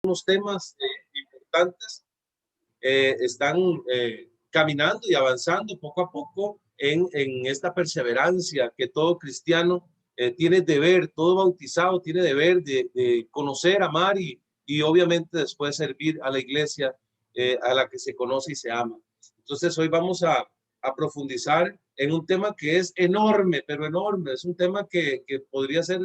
unos temas importantes están caminando y avanzando poco a poco en esta perseverancia que todo cristiano tiene deber, todo bautizado tiene deber de conocer, amar y obviamente después servir a la iglesia a la que se conoce y se ama. Entonces hoy vamos a profundizar en un tema que es enorme, pero enorme. Es un tema que podría ser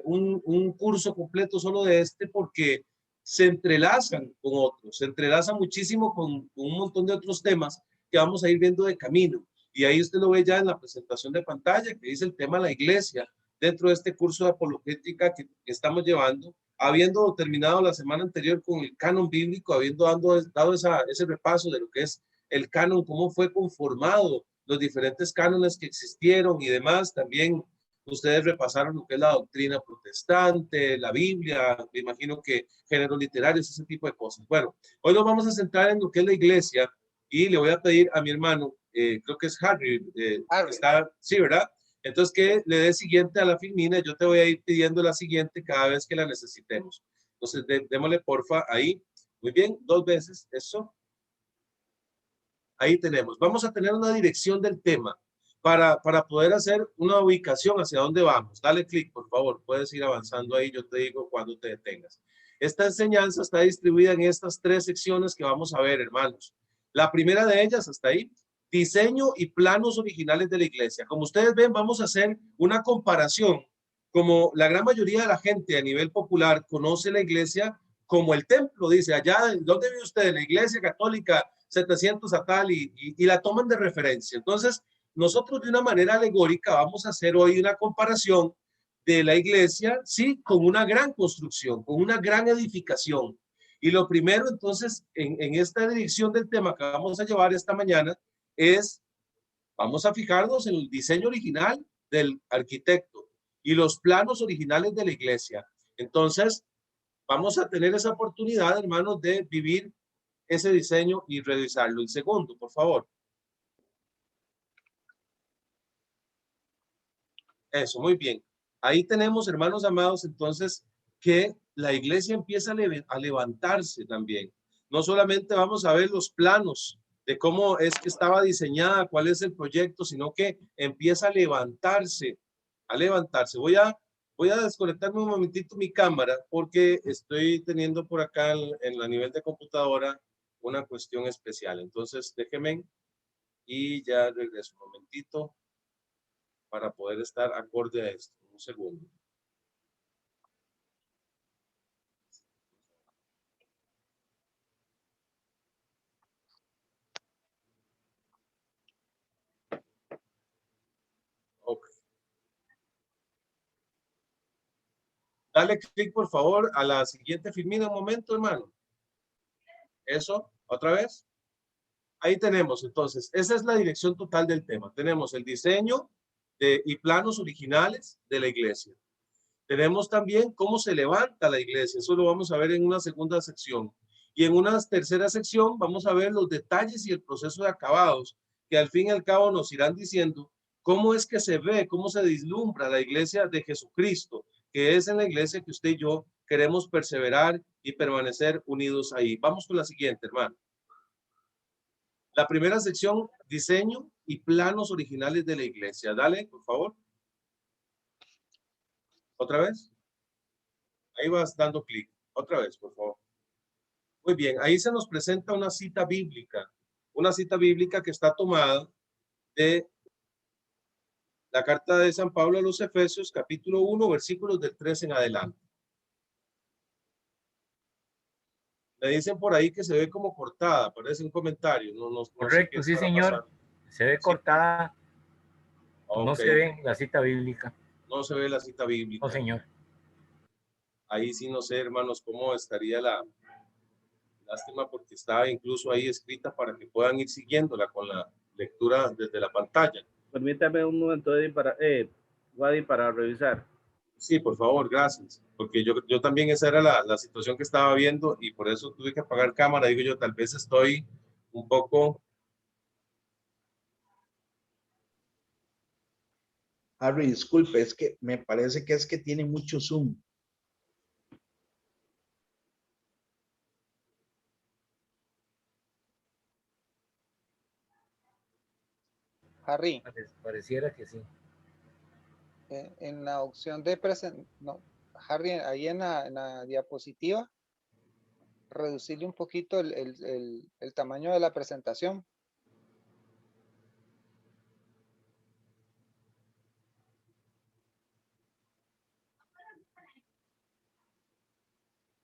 un curso completo solo de este porque se entrelazan con otros, se entrelazan muchísimo con un montón de otros temas que vamos a ir viendo de camino. Y ahí usted lo ve ya en la presentación de pantalla, que dice el tema de la iglesia, dentro de este curso de apologética que estamos llevando, habiendo terminado la semana anterior con el canon bíblico, habiendo dado ese repaso de lo que es el canon, cómo fue conformado, los diferentes cánones que existieron y demás, también ustedes repasaron lo que es la doctrina protestante, la Biblia, me imagino que géneros literarios, ese tipo de cosas. Bueno, hoy nos vamos a centrar en lo que es la iglesia y le voy a pedir a mi hermano, creo que es Harry, está, sí, ¿verdad? Entonces que le dé siguiente a la filmina, yo te voy a ir pidiendo la siguiente cada vez que la necesitemos. Entonces démosle porfa ahí, muy bien, 2 veces, eso. Ahí tenemos, vamos a tener una dirección del tema para poder hacer una ubicación hacia dónde vamos. Dale clic, por favor, puedes ir avanzando ahí, yo te digo cuando te detengas. Esta enseñanza está distribuida en estas 3 secciones que vamos a ver, hermanos. La primera de ellas, hasta ahí, diseño y planos originales de la iglesia. Como ustedes ven, vamos a hacer una comparación. Como la gran mayoría de la gente a nivel popular conoce la iglesia como el templo, dice, allá, ¿dónde vive usted? La iglesia católica 700 a tal y la toman de referencia. Entonces, nosotros de una manera alegórica vamos a hacer hoy una comparación de la iglesia, sí, con una gran construcción, con una gran edificación. Y lo primero, entonces, en esta dirección del tema que vamos a llevar esta mañana es, vamos a fijarnos en el diseño original del arquitecto y los planos originales de la iglesia. Entonces, vamos a tener esa oportunidad, hermanos, de vivir ese diseño y revisarlo. El segundo, por favor. Eso, muy bien. Ahí tenemos, hermanos amados, entonces, que la iglesia empieza a levantarse también. No solamente vamos a ver los planos de cómo es que estaba diseñada, cuál es el proyecto, sino que empieza a levantarse, a levantarse. Voy a desconectarme un momentito mi cámara porque estoy teniendo por acá en la nivel de computadora una cuestión especial. Entonces, déjenme y ya regreso un momentito para poder estar acorde a esto. Un segundo. Ok. Dale clic, por favor, a la siguiente filmina un momento, hermano. Eso, otra vez. Ahí tenemos, entonces, esa es la dirección total del tema. Tenemos el diseño y planos originales de la iglesia. Tenemos también cómo se levanta la iglesia. Eso lo vamos a ver en una segunda sección. Y en una tercera sección vamos a ver los detalles y el proceso de acabados, que al fin y al cabo nos irán diciendo cómo es que se ve, cómo se vislumbra la iglesia de Jesucristo, que es en la iglesia que usted y yo queremos perseverar y permanecer unidos ahí. Vamos con la siguiente, hermano. La primera sección, diseño y planos originales de la iglesia. Dale, por favor. Otra vez. Ahí vas dando clic. Otra vez, por favor. Muy bien, ahí se nos presenta una cita bíblica que está tomada de la carta de San Pablo a los Efesios, capítulo 1, versículos del 3 en adelante. Me dicen por ahí que se ve como cortada, parece un comentario, no sé qué Correcto, sí, estará señor. pasando. Se ve Sí. cortada, no Ok, se ve la cita bíblica. no se ve la cita No, bíblica. señor. Ahí sí no sé, hermanos, cómo estaría la lástima porque está incluso ahí escrita para que puedan ir siguiéndola con la lectura desde la pantalla. Permítame un momento, Wadi, para revisar. Sí, por favor, gracias. Porque yo también esa era la situación que estaba viendo y por eso tuve que apagar cámara. Digo yo, tal vez estoy un poco... Harry, disculpe, es que me parece que es que tiene mucho zoom. Harry, Pareciera que sí. en la opción de no, Harry, ahí en la diapositiva, reducirle un poquito el tamaño de la presentación.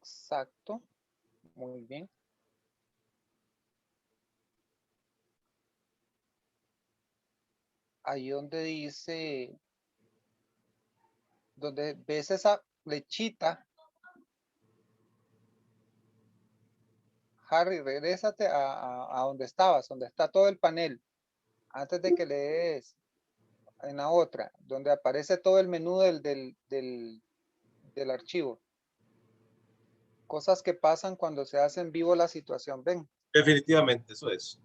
Exacto, muy bien. Ahí donde dice, donde ves esa flechita, Harry, regrésate a donde estabas, donde está todo el panel, antes de que le des en la otra, donde aparece todo el menú del archivo. Cosas que pasan cuando se hace en vivo la situación, ven. Definitivamente, eso es.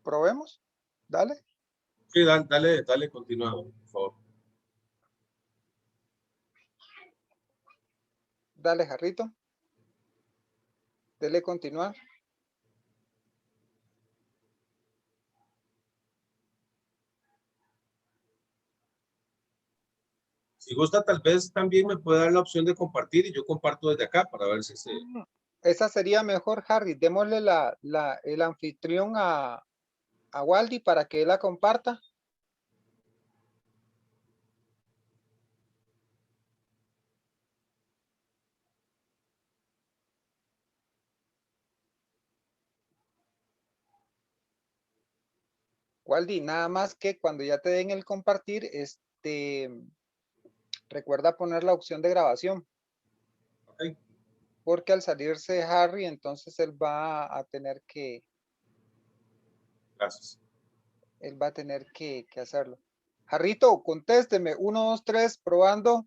Probemos, dale. Sí, dale, continúa, por favor. Dale, Jarrito. Dele continuar. Si gusta, tal vez también me puede dar la opción de compartir y yo comparto desde acá para ver si se... Esa sería mejor, Harry. Démosle el anfitrión a Waldi para que él la comparta. Waldi, nada más que cuando ya te den el compartir, recuerda poner la opción de grabación. Okay. Porque al salirse Harry, entonces él va a tener que... Gracias. Él va a tener que hacerlo. Jarrito, contésteme. 1, 2, 3, probando.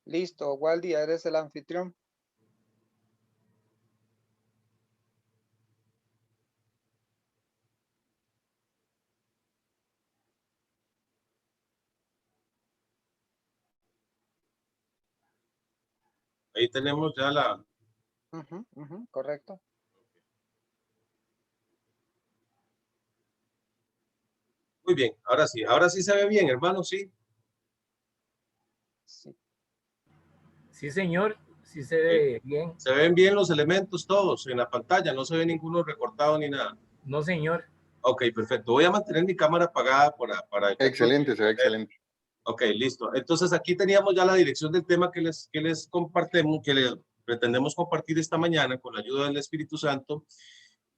Listo, Waldi, eres el anfitrión. Ahí tenemos ya la... Correcto. Muy bien, ahora sí se ve bien, hermano, sí. Sí. Sí, señor, sí se ve bien. Se ven bien los elementos todos en la pantalla, no se ve ninguno recortado ni nada. No, señor. Ok, perfecto. Voy a mantener mi cámara apagada para excelente, se ve excelente. Ok, listo. Entonces aquí teníamos ya la dirección del tema que les compartimos, que les pretendemos compartir esta mañana con la ayuda del Espíritu Santo.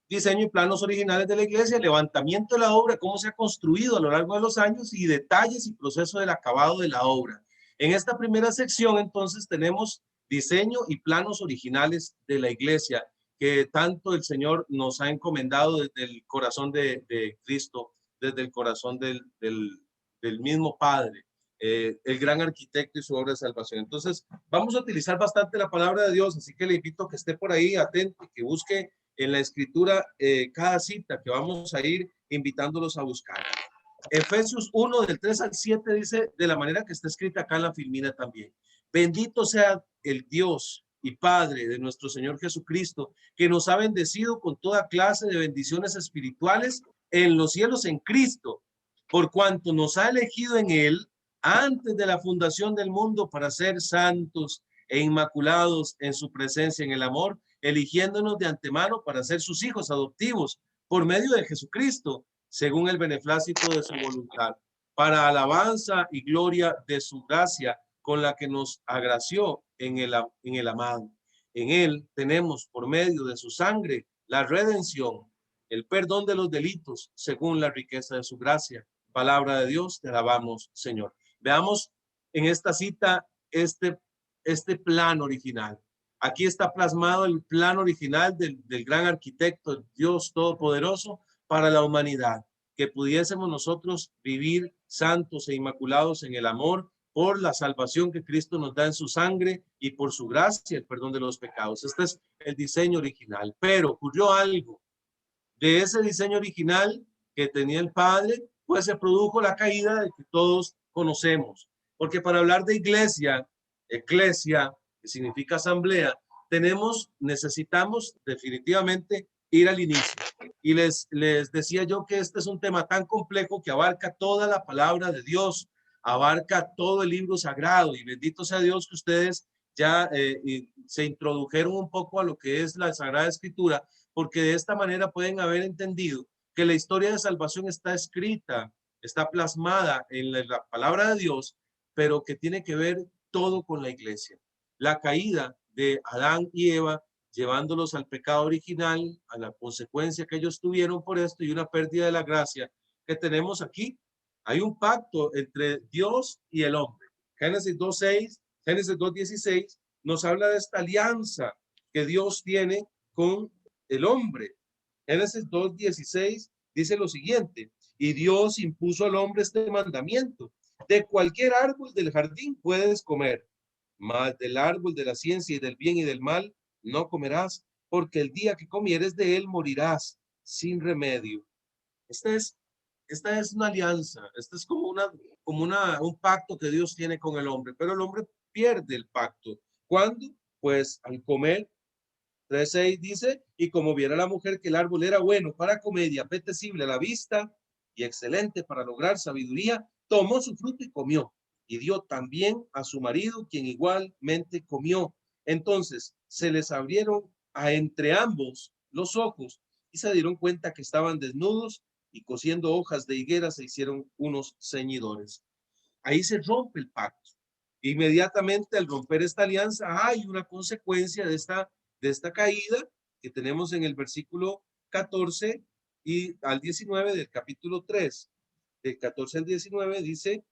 Diseño y planos originales de la iglesia, levantamiento de la obra, cómo se ha construido a lo largo de los años y detalles y proceso del acabado de la obra. En esta primera sección, entonces, tenemos diseño y planos originales de la iglesia, que tanto el Señor nos ha encomendado desde el corazón de Cristo, desde el corazón del mismo Padre, el gran arquitecto y su obra de salvación. Entonces, vamos a utilizar bastante la palabra de Dios, así que le invito a que esté por ahí atento, que busque en la escritura cada cita que vamos a ir invitándolos a buscar. Efesios 1 del 3 al 7 dice de la manera que está escrita acá en la filmina también. Bendito sea el Dios y Padre de nuestro Señor Jesucristo, que nos ha bendecido con toda clase de bendiciones espirituales en los cielos en Cristo, por cuanto nos ha elegido en Él antes de la fundación del mundo para ser santos e inmaculados en su presencia en el amor, eligiéndonos de antemano para ser sus hijos adoptivos por medio de Jesucristo, según el beneplácito de su voluntad, para alabanza y gloria de su gracia, con la que nos agració en el amado. En él tenemos por medio de su sangre la redención, el perdón de los delitos, según la riqueza de su gracia. Palabra de Dios, te alabamos, Señor. Veamos en esta cita este plan original. Aquí está plasmado el plan original del gran arquitecto, Dios Todopoderoso, para la humanidad, que pudiésemos nosotros vivir santos e inmaculados en el amor por la salvación que Cristo nos da en su sangre y por su gracia, el perdón de los pecados. Este es el diseño original. Pero ocurrió algo. De ese diseño original que tenía el Padre, pues se produjo la caída de que todos conocemos. Porque para hablar de iglesia, eclesia, que significa asamblea, necesitamos definitivamente ir al inicio. Y les decía yo que este es un tema tan complejo que abarca toda la palabra de Dios, abarca todo el libro sagrado, y bendito sea Dios que ustedes ya se introdujeron un poco a lo que es la Sagrada Escritura, porque de esta manera pueden haber entendido que la historia de salvación está escrita, está plasmada en la palabra de Dios, pero que tiene que ver todo con la iglesia. La caída de Adán y Eva, llevándolos al pecado original, a la consecuencia que ellos tuvieron por esto y una pérdida de la gracia que tenemos aquí. Hay un pacto entre Dios y el hombre. Génesis 2:6, Génesis 2:16 nos habla de esta alianza que Dios tiene con el hombre. Génesis 2:16 dice lo siguiente: y Dios impuso al hombre este mandamiento: de cualquier árbol del jardín puedes comer, mas del árbol de la ciencia y del bien y del mal no comerás, porque el día que comieres de él morirás sin remedio. Esta es una alianza, esta es como un pacto que Dios tiene con el hombre, pero el hombre pierde el pacto. ¿Cuándo? Pues al comer. 3:6 dice: y como viera la mujer que el árbol era bueno para comer y apetecible a la vista y excelente para lograr sabiduría, tomó su fruto y comió, y dio también a su marido, quien igualmente comió. Entonces se les abrieron entre ambos los ojos y se dieron cuenta que estaban desnudos, y cosiendo hojas de higuera se hicieron unos ceñidores. Ahí se rompe el pacto. Inmediatamente al romper esta alianza hay una consecuencia de esta caída que tenemos en el versículo 14 y al 19 del capítulo 3. Del 14 al 19 dice: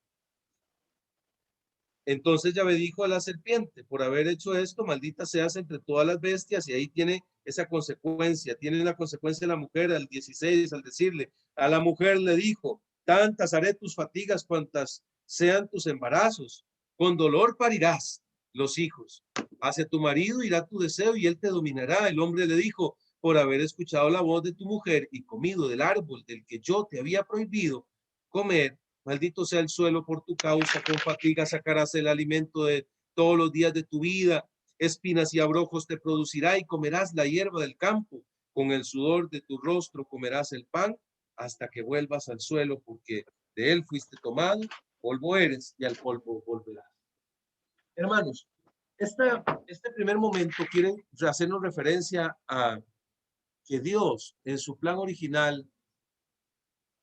entonces Yahvé dijo a la serpiente: por haber hecho esto, maldita seas entre todas las bestias. Y ahí tiene esa consecuencia, tiene la consecuencia de la mujer al 16, al decirle: a la mujer le dijo: tantas haré tus fatigas cuantas sean tus embarazos, con dolor parirás los hijos. Hacia tu marido irá tu deseo y él te dominará. El hombre le dijo: por haber escuchado la voz de tu mujer y comido del árbol del que yo te había prohibido comer, maldito sea el suelo por tu causa, con fatiga sacarás el alimento de todos los días de tu vida. Espinas y abrojos te producirá y comerás la hierba del campo. Con el sudor de tu rostro comerás el pan hasta que vuelvas al suelo, porque de él fuiste tomado, polvo eres y al polvo volverás. Hermanos, este primer momento quiere hacernos referencia a que Dios en su plan original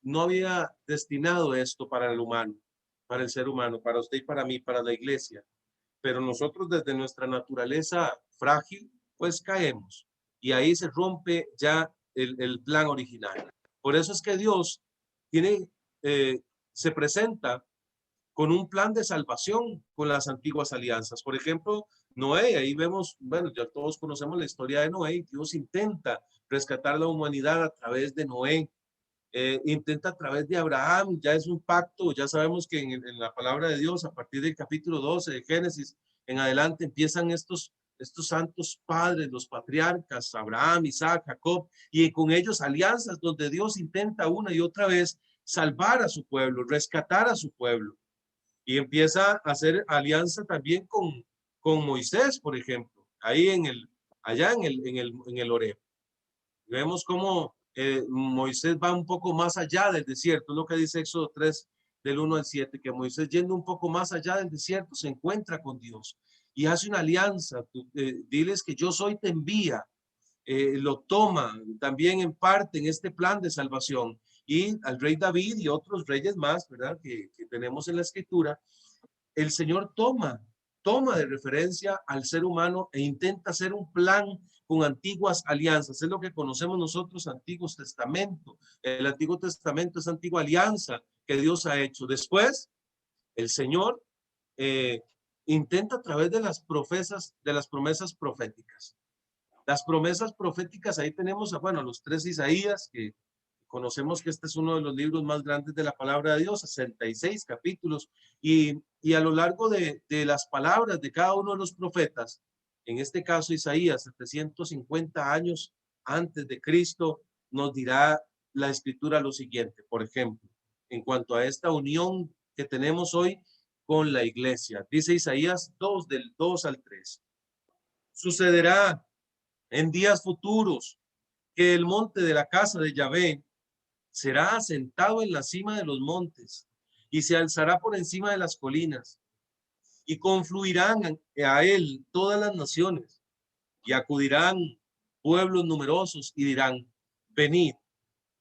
no había destinado esto para el humano, para el ser humano, para usted y para mí, para la iglesia. Pero nosotros desde nuestra naturaleza frágil, pues caemos. Y ahí se rompe ya el plan original. Por eso es que Dios se presenta con un plan de salvación con las antiguas alianzas. Por ejemplo, Noé, ahí vemos, bueno, ya todos conocemos la historia de Noé. Dios intenta rescatar la humanidad a través de Noé. Intenta a través de Abraham, ya es un pacto, ya sabemos que en la palabra de Dios, a partir del capítulo 12 de Génesis en adelante, empiezan estos santos padres, los patriarcas, Abraham, Isaac, Jacob, y con ellos alianzas donde Dios intenta una y otra vez salvar a su pueblo, rescatar a su pueblo, y empieza a hacer alianza también con Moisés, por ejemplo, ahí allá en el Horeb. Vemos cómo Moisés va un poco más allá del desierto, lo que dice Éxodo 3 del 1 al 7, que Moisés, yendo un poco más allá del desierto, se encuentra con Dios y hace una alianza. Diles que yo soy, te envía. Lo toma también en parte en este plan de salvación, y al rey David y otros reyes más, ¿verdad? Que tenemos en la escritura, el Señor toma de referencia al ser humano e intenta hacer un plan con antiguas alianzas. Es lo que conocemos nosotros, Antiguo Testamento. El Antiguo Testamento es antigua alianza que Dios ha hecho. Después, el Señor intenta a través de las promesas proféticas. Las promesas proféticas, ahí tenemos a los 3 Isaías que conocemos que este es uno de los libros más grandes de la palabra de Dios, 66 capítulos, y a lo largo de las palabras de cada uno de los profetas, en este caso Isaías, 750 años antes de Cristo, nos dirá la escritura lo siguiente, por ejemplo, en cuanto a esta unión que tenemos hoy con la iglesia. Dice Isaías 2, del 2 al 3. Sucederá en días futuros que el monte de la casa de Yahvé será asentado en la cima de los montes y se alzará por encima de las colinas y confluirán a él todas las naciones y acudirán pueblos numerosos y dirán, venid,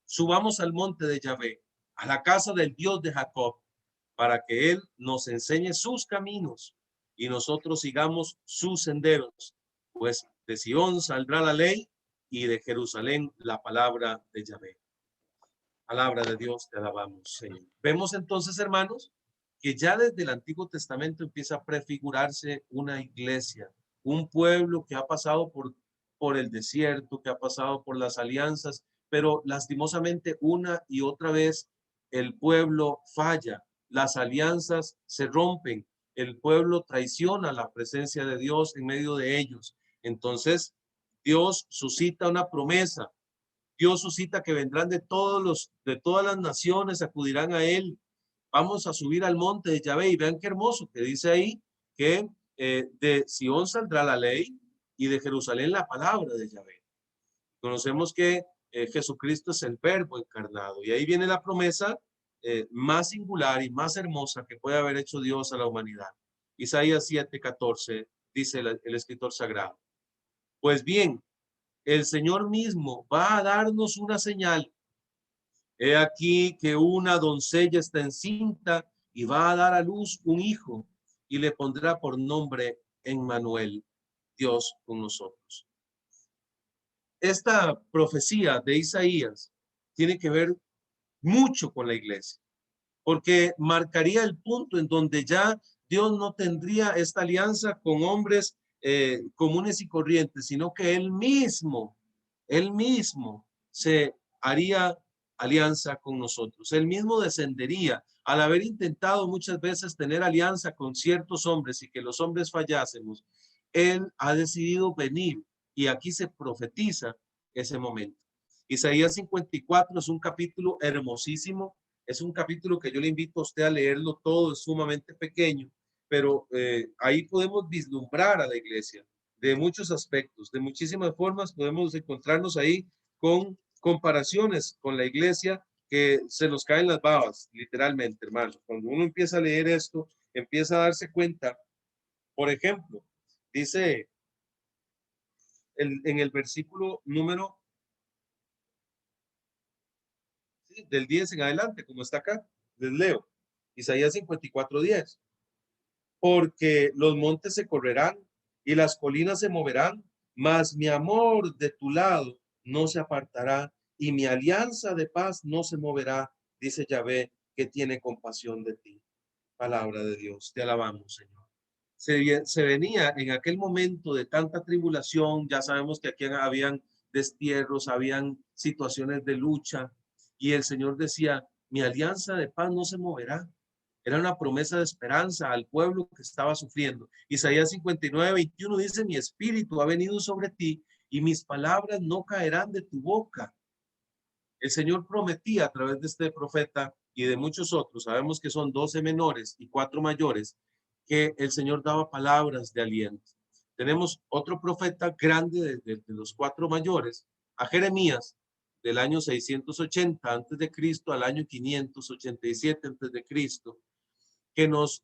subamos al monte de Yahvé, a la casa del Dios de Jacob, para que él nos enseñe sus caminos y nosotros sigamos sus senderos, pues de Sión saldrá la ley y de Jerusalén la palabra de Yahvé. Palabra de Dios, te alabamos, Señor. Vemos entonces, hermanos, que ya desde el Antiguo Testamento empieza a prefigurarse una iglesia, un pueblo que ha pasado por el desierto, que ha pasado por las alianzas, pero lastimosamente una y otra vez el pueblo falla, las alianzas se rompen, el pueblo traiciona la presencia de Dios en medio de ellos. Entonces, Dios suscita una promesa. Dios suscita que vendrán de todas las naciones, acudirán a él. Vamos a subir al monte de Yahvé y vean qué hermoso que dice ahí que de Sión saldrá la ley y de Jerusalén la palabra de Yahvé. Conocemos que Jesucristo es el verbo encarnado y ahí viene la promesa más singular y más hermosa que puede haber hecho Dios a la humanidad. Isaías 7:14 dice el escritor sagrado. Pues bien, el Señor mismo va a darnos una señal. He aquí que una doncella está encinta y va a dar a luz un hijo y le pondrá por nombre Emmanuel, Dios con nosotros. Esta profecía de Isaías tiene que ver mucho con la iglesia, porque marcaría el punto en donde ya Dios no tendría esta alianza con hombres comunes y corrientes, sino que él mismo se haría alianza con nosotros. Él mismo descendería al haber intentado muchas veces tener alianza con ciertos hombres y que los hombres fallásemos. Él ha decidido venir y aquí se profetiza ese momento. Isaías 54 es un capítulo hermosísimo. Es un capítulo que yo le invito a usted a leerlo todo, es sumamente pequeño, pero ahí podemos vislumbrar a la iglesia de muchos aspectos, de muchísimas formas. Podemos encontrarnos ahí con comparaciones con la iglesia que se nos caen las babas, literalmente, hermanos. Cuando uno empieza a leer esto, empieza a darse cuenta, por ejemplo, dice en el versículo número del 10 en adelante, como está acá, les leo, Isaías 54:10. Porque los montes se correrán y las colinas se moverán, mas mi amor de tu lado no se apartará y mi alianza de paz no se moverá, dice Yahvé, que tiene compasión de ti. Palabra de Dios, te alabamos, Señor. Se venía en aquel momento de tanta tribulación, ya sabemos que aquí habían destierros, habían situaciones de lucha, y el Señor decía, mi alianza de paz no se moverá. Era una promesa de esperanza al pueblo que estaba sufriendo. Isaías 59:21 dice, mi espíritu ha venido sobre ti y mis palabras no caerán de tu boca. El Señor prometía a través de este profeta y de muchos otros, sabemos que son 12 menores y 4 mayores, que el Señor daba palabras de aliento. Tenemos otro profeta grande de los 4 mayores, a Jeremías, del año 680 antes de Cristo al año 587 antes de Cristo, que nos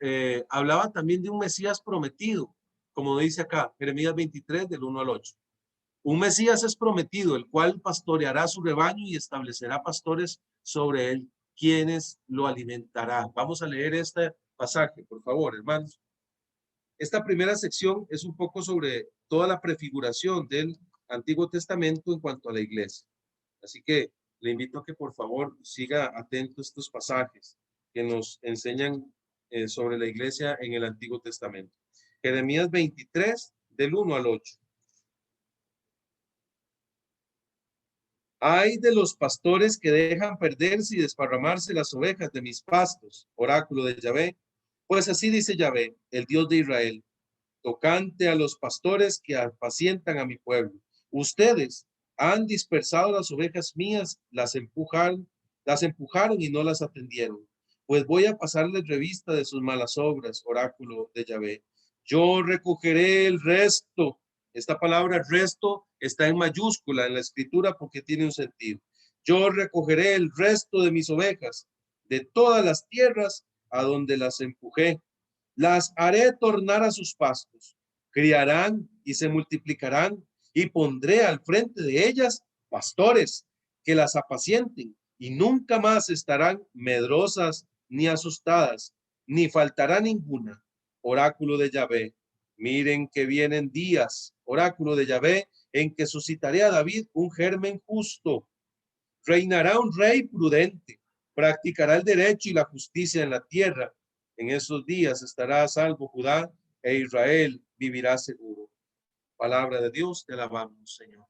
hablaba también de un Mesías prometido, como dice acá, Jeremías 23 del 1 al 8. Un Mesías es prometido, el cual pastoreará su rebaño y establecerá pastores sobre él, quienes lo alimentarán. Vamos a leer este pasaje, por favor, hermanos. Esta primera sección es un poco sobre toda la prefiguración del Antiguo Testamento en cuanto a la iglesia. Así que le invito a que por favor siga atento a estos pasajes que nos enseñan sobre la iglesia en el Antiguo Testamento. Jeremías 23, del 1 al 8. Ay de los pastores que dejan perderse y desparramarse las ovejas de mis pastos, oráculo de Yahvé. Pues así dice Yahvé, el Dios de Israel, tocante a los pastores que apacientan a mi pueblo. Ustedes han dispersado las ovejas mías, las empujaron y no las atendieron. Pues voy a pasarles revista de sus malas obras, oráculo de Yahvé. Yo recogeré el resto. Esta palabra resto está en mayúscula en la escritura porque tiene un sentido. Yo recogeré el resto de mis ovejas de todas las tierras a donde las empujé. Las haré tornar a sus pastos, criarán y se multiplicarán, y pondré al frente de ellas pastores que las apacienten, y nunca más estarán medrosas ni asustadas, ni faltará ninguna. Oráculo de Yahvé. Miren que vienen días, oráculo de Yahvé, en que suscitaré a David un germen justo. Reinará un rey prudente, practicará el derecho y la justicia en la tierra. En esos días estará a salvo Judá e Israel vivirá seguro. Palabra de Dios, te alabamos, Señor.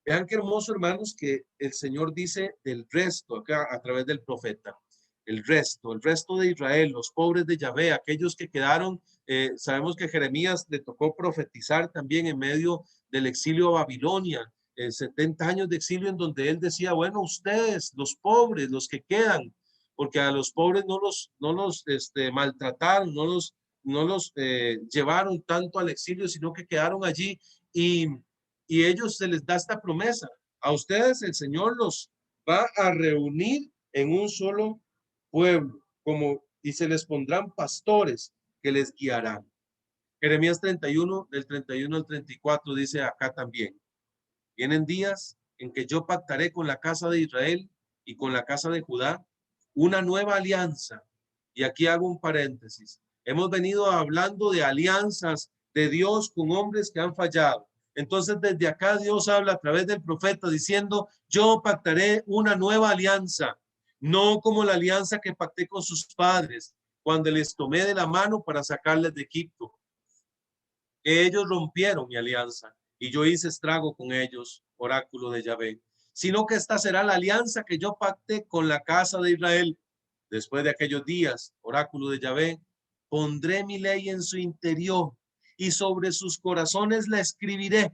Vean qué hermoso, hermanos, que el Señor dice del resto acá a través del profeta. El resto de Israel, los pobres de Yahvé, aquellos que quedaron, sabemos que Jeremías le tocó profetizar también en medio del exilio a Babilonia, 70 años de exilio en donde él decía, bueno, ustedes, los pobres, los que quedan, porque a los pobres no los maltrataron, no los llevaron tanto al exilio, sino que quedaron allí y ellos se les da esta promesa. A ustedes el Señor los va a reunir en un solo pueblo, y se les pondrán pastores que les guiarán. Jeremías 31, del 31 al 34 dice acá también, vienen días en que yo pactaré con la casa de Israel y con la casa de Judá una nueva alianza. Y aquí hago un paréntesis. Hemos venido hablando de alianzas de Dios con hombres que han fallado. Entonces desde acá Dios habla a través del profeta diciendo, yo pactaré una nueva alianza, no como la alianza que pacté con sus padres cuando les tomé de la mano para sacarles de Egipto. Ellos rompieron mi alianza y yo hice estrago con ellos, oráculo de Yahvé, sino que esta será la alianza que yo pacté con la casa de Israel. Después de aquellos días, oráculo de Yahvé, pondré mi ley en su interior y sobre sus corazones la escribiré,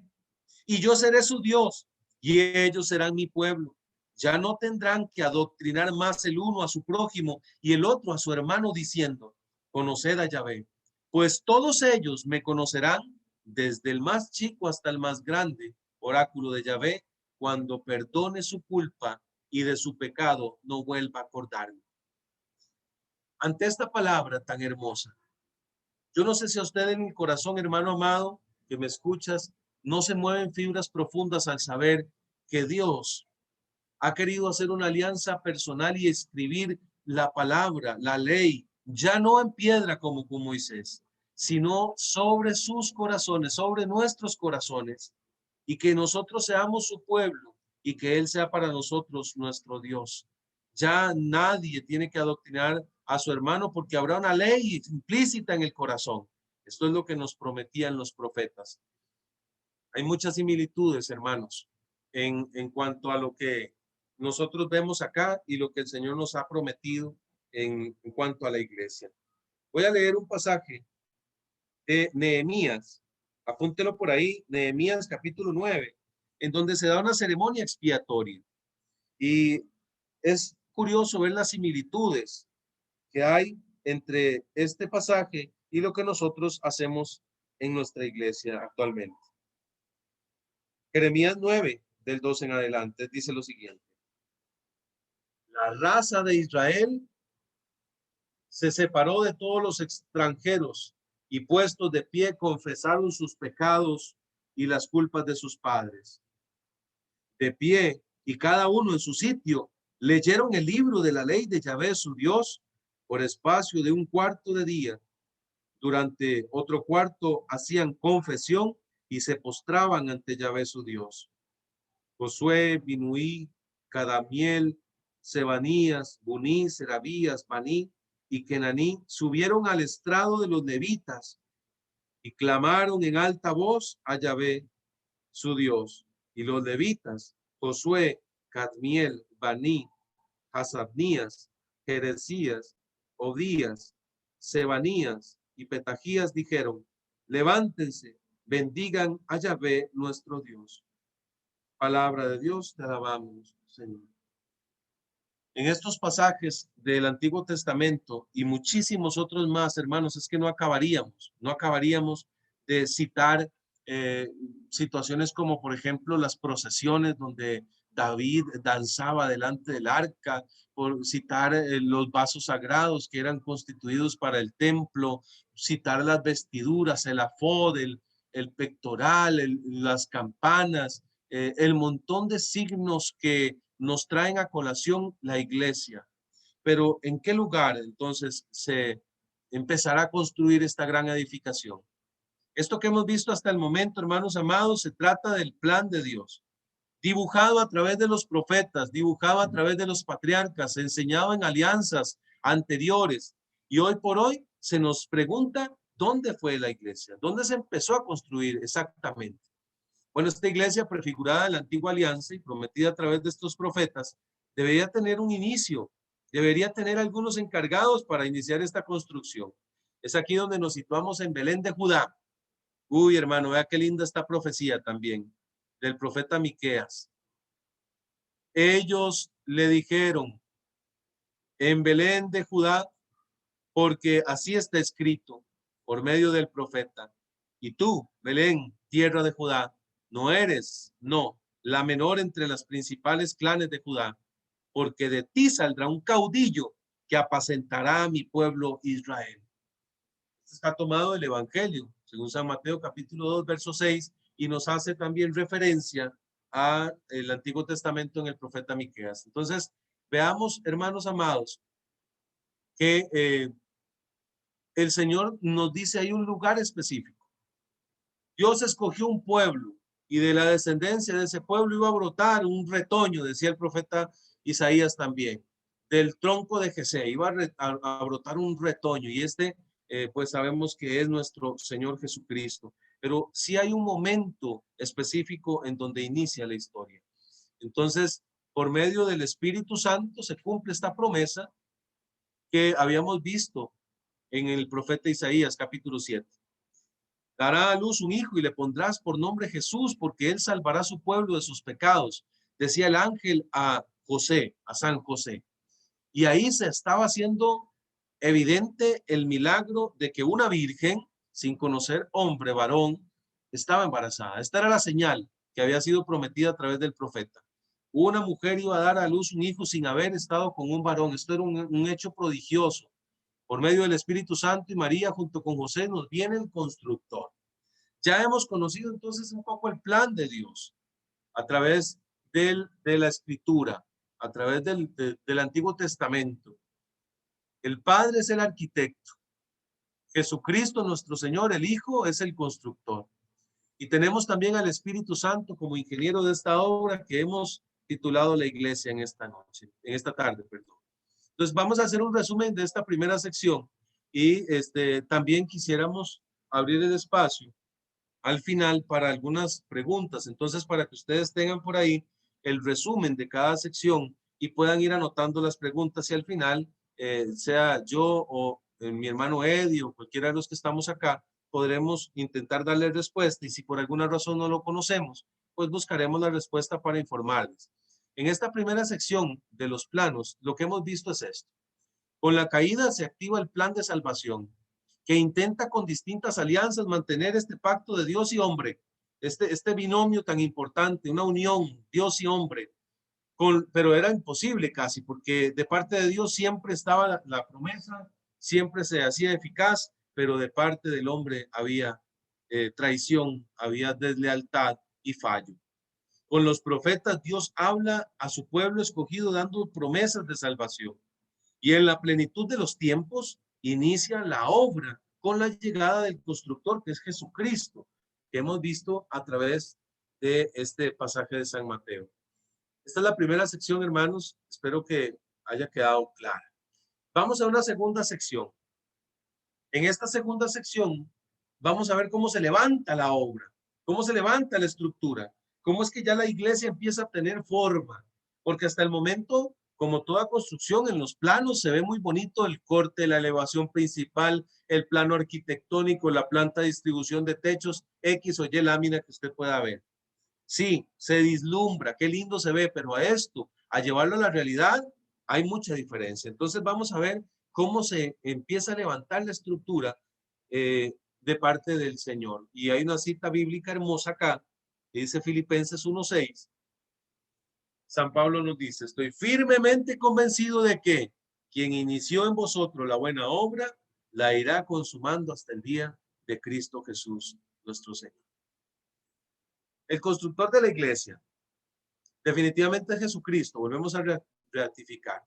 y yo seré su Dios y ellos serán mi pueblo. Ya no tendrán que adoctrinar más el uno a su prójimo y el otro a su hermano diciendo, conoced a Yahvé, pues todos ellos me conocerán desde el más chico hasta el más grande, oráculo de Yahvé, cuando perdone su culpa y de su pecado no vuelva a acordarme. Ante esta palabra tan hermosa, yo no sé si a usted en el corazón, hermano amado, que me escuchas, no se mueven fibras profundas al saber que Dios ha querido hacer una alianza personal y escribir la palabra, la ley, ya no en piedra como con Moisés, sino sobre sus corazones, sobre nuestros corazones, y que nosotros seamos su pueblo y que Él sea para nosotros nuestro Dios. Ya nadie tiene que adoctrinar a su hermano porque habrá una ley implícita en el corazón. Esto es lo que nos prometían los profetas. Hay muchas similitudes, hermanos, en cuanto a lo que nosotros vemos acá y lo que el Señor nos ha prometido en cuanto a la iglesia. Voy a leer un pasaje de Nehemías, apúntelo por ahí, Nehemías capítulo 9, en donde se da una ceremonia expiatoria. Y es curioso ver las similitudes que hay entre este pasaje y lo que nosotros hacemos en nuestra iglesia actualmente. Jeremías 9, del 12 en adelante, dice lo siguiente. La raza de Israel se separó de todos los extranjeros y puestos de pie confesaron sus pecados y las culpas de sus padres. De pie y cada uno en su sitio, leyeron el libro de la ley de Yahvé su Dios por espacio de un cuarto de día. Durante otro cuarto hacían confesión y se postraban ante Yahvé su Dios. Josué, Binuí, Cadamiel, Sebanías, Buní, Serabías, Baní y Kenaní subieron al estrado de los levitas y clamaron en alta voz a Yahvé, su Dios. Y los levitas, Josué, Cadmiel, Baní, Hasabnías, Jeresías, Odías, Sebanías y Petajías dijeron: levántense, bendigan a Yahvé nuestro Dios. Palabra de Dios, te alabamos, Señor. En estos pasajes del Antiguo Testamento y muchísimos otros más, hermanos, es que no acabaríamos de citar situaciones como, por ejemplo, las procesiones donde David danzaba delante del arca, por citar los vasos sagrados que eran constituidos para el templo, citar las vestiduras, el afod, el pectoral, las campanas, el montón de signos que nos traen a colación la iglesia. Pero ¿en qué lugar entonces se empezará a construir esta gran edificación? Esto que hemos visto hasta el momento, hermanos amados, se trata del plan de Dios, dibujado a través de los profetas, dibujado a través de los patriarcas, enseñado en alianzas anteriores. Y hoy por hoy se nos pregunta, ¿dónde fue la iglesia? ¿Dónde se empezó a construir exactamente? Bueno, esta iglesia prefigurada en la antigua alianza y prometida a través de estos profetas, debería tener un inicio, debería tener algunos encargados para iniciar esta construcción. Es aquí donde nos situamos en Belén de Judá. Uy, hermano, vea qué linda esta profecía también del profeta Miqueas. Ellos le dijeron en Belén de Judá, porque así está escrito por medio del profeta. Y tú, Belén, tierra de Judá, no eres, no, la menor entre las principales clanes de Judá, porque de ti saldrá un caudillo que apacentará a mi pueblo Israel. Esto está tomado del Evangelio, según San Mateo capítulo 2, verso 6, y nos hace también referencia a el Antiguo Testamento en el profeta Miqueas. Entonces, veamos, hermanos amados, que el Señor nos dice ahí un lugar específico. Dios escogió un pueblo y de la descendencia de ese pueblo iba a brotar un retoño, decía el profeta Isaías también. Del tronco de Jesé iba a brotar un retoño y pues sabemos que es nuestro Señor Jesucristo. Pero sí hay un momento específico en donde inicia la historia. Entonces, por medio del Espíritu Santo se cumple esta promesa que habíamos visto en el profeta Isaías capítulo 7. Dará a luz un hijo y le pondrás por nombre Jesús, porque él salvará a su pueblo de sus pecados, decía el ángel a José, a San José. Y ahí se estaba haciendo evidente el milagro de que una virgen, sin conocer hombre, varón, estaba embarazada. Esta era la señal que había sido prometida a través del profeta. Una mujer iba a dar a luz un hijo sin haber estado con un varón. Esto era un hecho prodigioso. Por medio del Espíritu Santo y María junto con José nos viene el constructor. Ya hemos conocido entonces un poco el plan de Dios a través de la Escritura, a través del Antiguo Testamento. El Padre es el arquitecto. Jesucristo, nuestro Señor, el Hijo, es el constructor. Y tenemos también al Espíritu Santo como ingeniero de esta obra que hemos titulado la iglesia en esta tarde, perdón. Entonces vamos a hacer un resumen de esta primera sección y también quisiéramos abrir el espacio al final para algunas preguntas. Entonces, para que ustedes tengan por ahí el resumen de cada sección y puedan ir anotando las preguntas y al final, sea yo o mi hermano Eddie o cualquiera de los que estamos acá, podremos intentar darle respuesta y si por alguna razón no lo conocemos, pues buscaremos la respuesta para informarles. En esta primera sección de los planos, lo que hemos visto es esto. Con la caída se activa el plan de salvación, que intenta con distintas alianzas mantener este pacto de Dios y hombre, este binomio tan importante, una unión Dios y hombre, pero era imposible casi, porque de parte de Dios siempre estaba la promesa, siempre se hacía eficaz, pero de parte del hombre había traición, había deslealtad y fallo. Con los profetas Dios habla a su pueblo escogido dando promesas de salvación. Y en la plenitud de los tiempos inicia la obra con la llegada del constructor, que es Jesucristo, que hemos visto a través de este pasaje de San Mateo. Esta es la primera sección, hermanos. Espero que haya quedado clara. Vamos a una segunda sección. En esta segunda sección vamos a ver cómo se levanta la obra, cómo se levanta la estructura, cómo es que ya la iglesia empieza a tener forma, porque hasta el momento, como toda construcción, en los planos se ve muy bonito el corte, la elevación principal, el plano arquitectónico, la planta de distribución de techos, X o Y lámina que usted pueda ver. Sí, se vislumbra, qué lindo se ve, pero a esto, a llevarlo a la realidad, hay mucha diferencia. Entonces vamos a ver cómo se empieza a levantar la estructura de parte del Señor. Y hay una cita bíblica hermosa acá, que dice Filipenses 1:6. San Pablo nos dice, estoy firmemente convencido de que quien inició en vosotros la buena obra, la irá consumando hasta el día de Cristo Jesús, nuestro Señor. El constructor de la iglesia, definitivamente es Jesucristo. Volvemos a ratificar.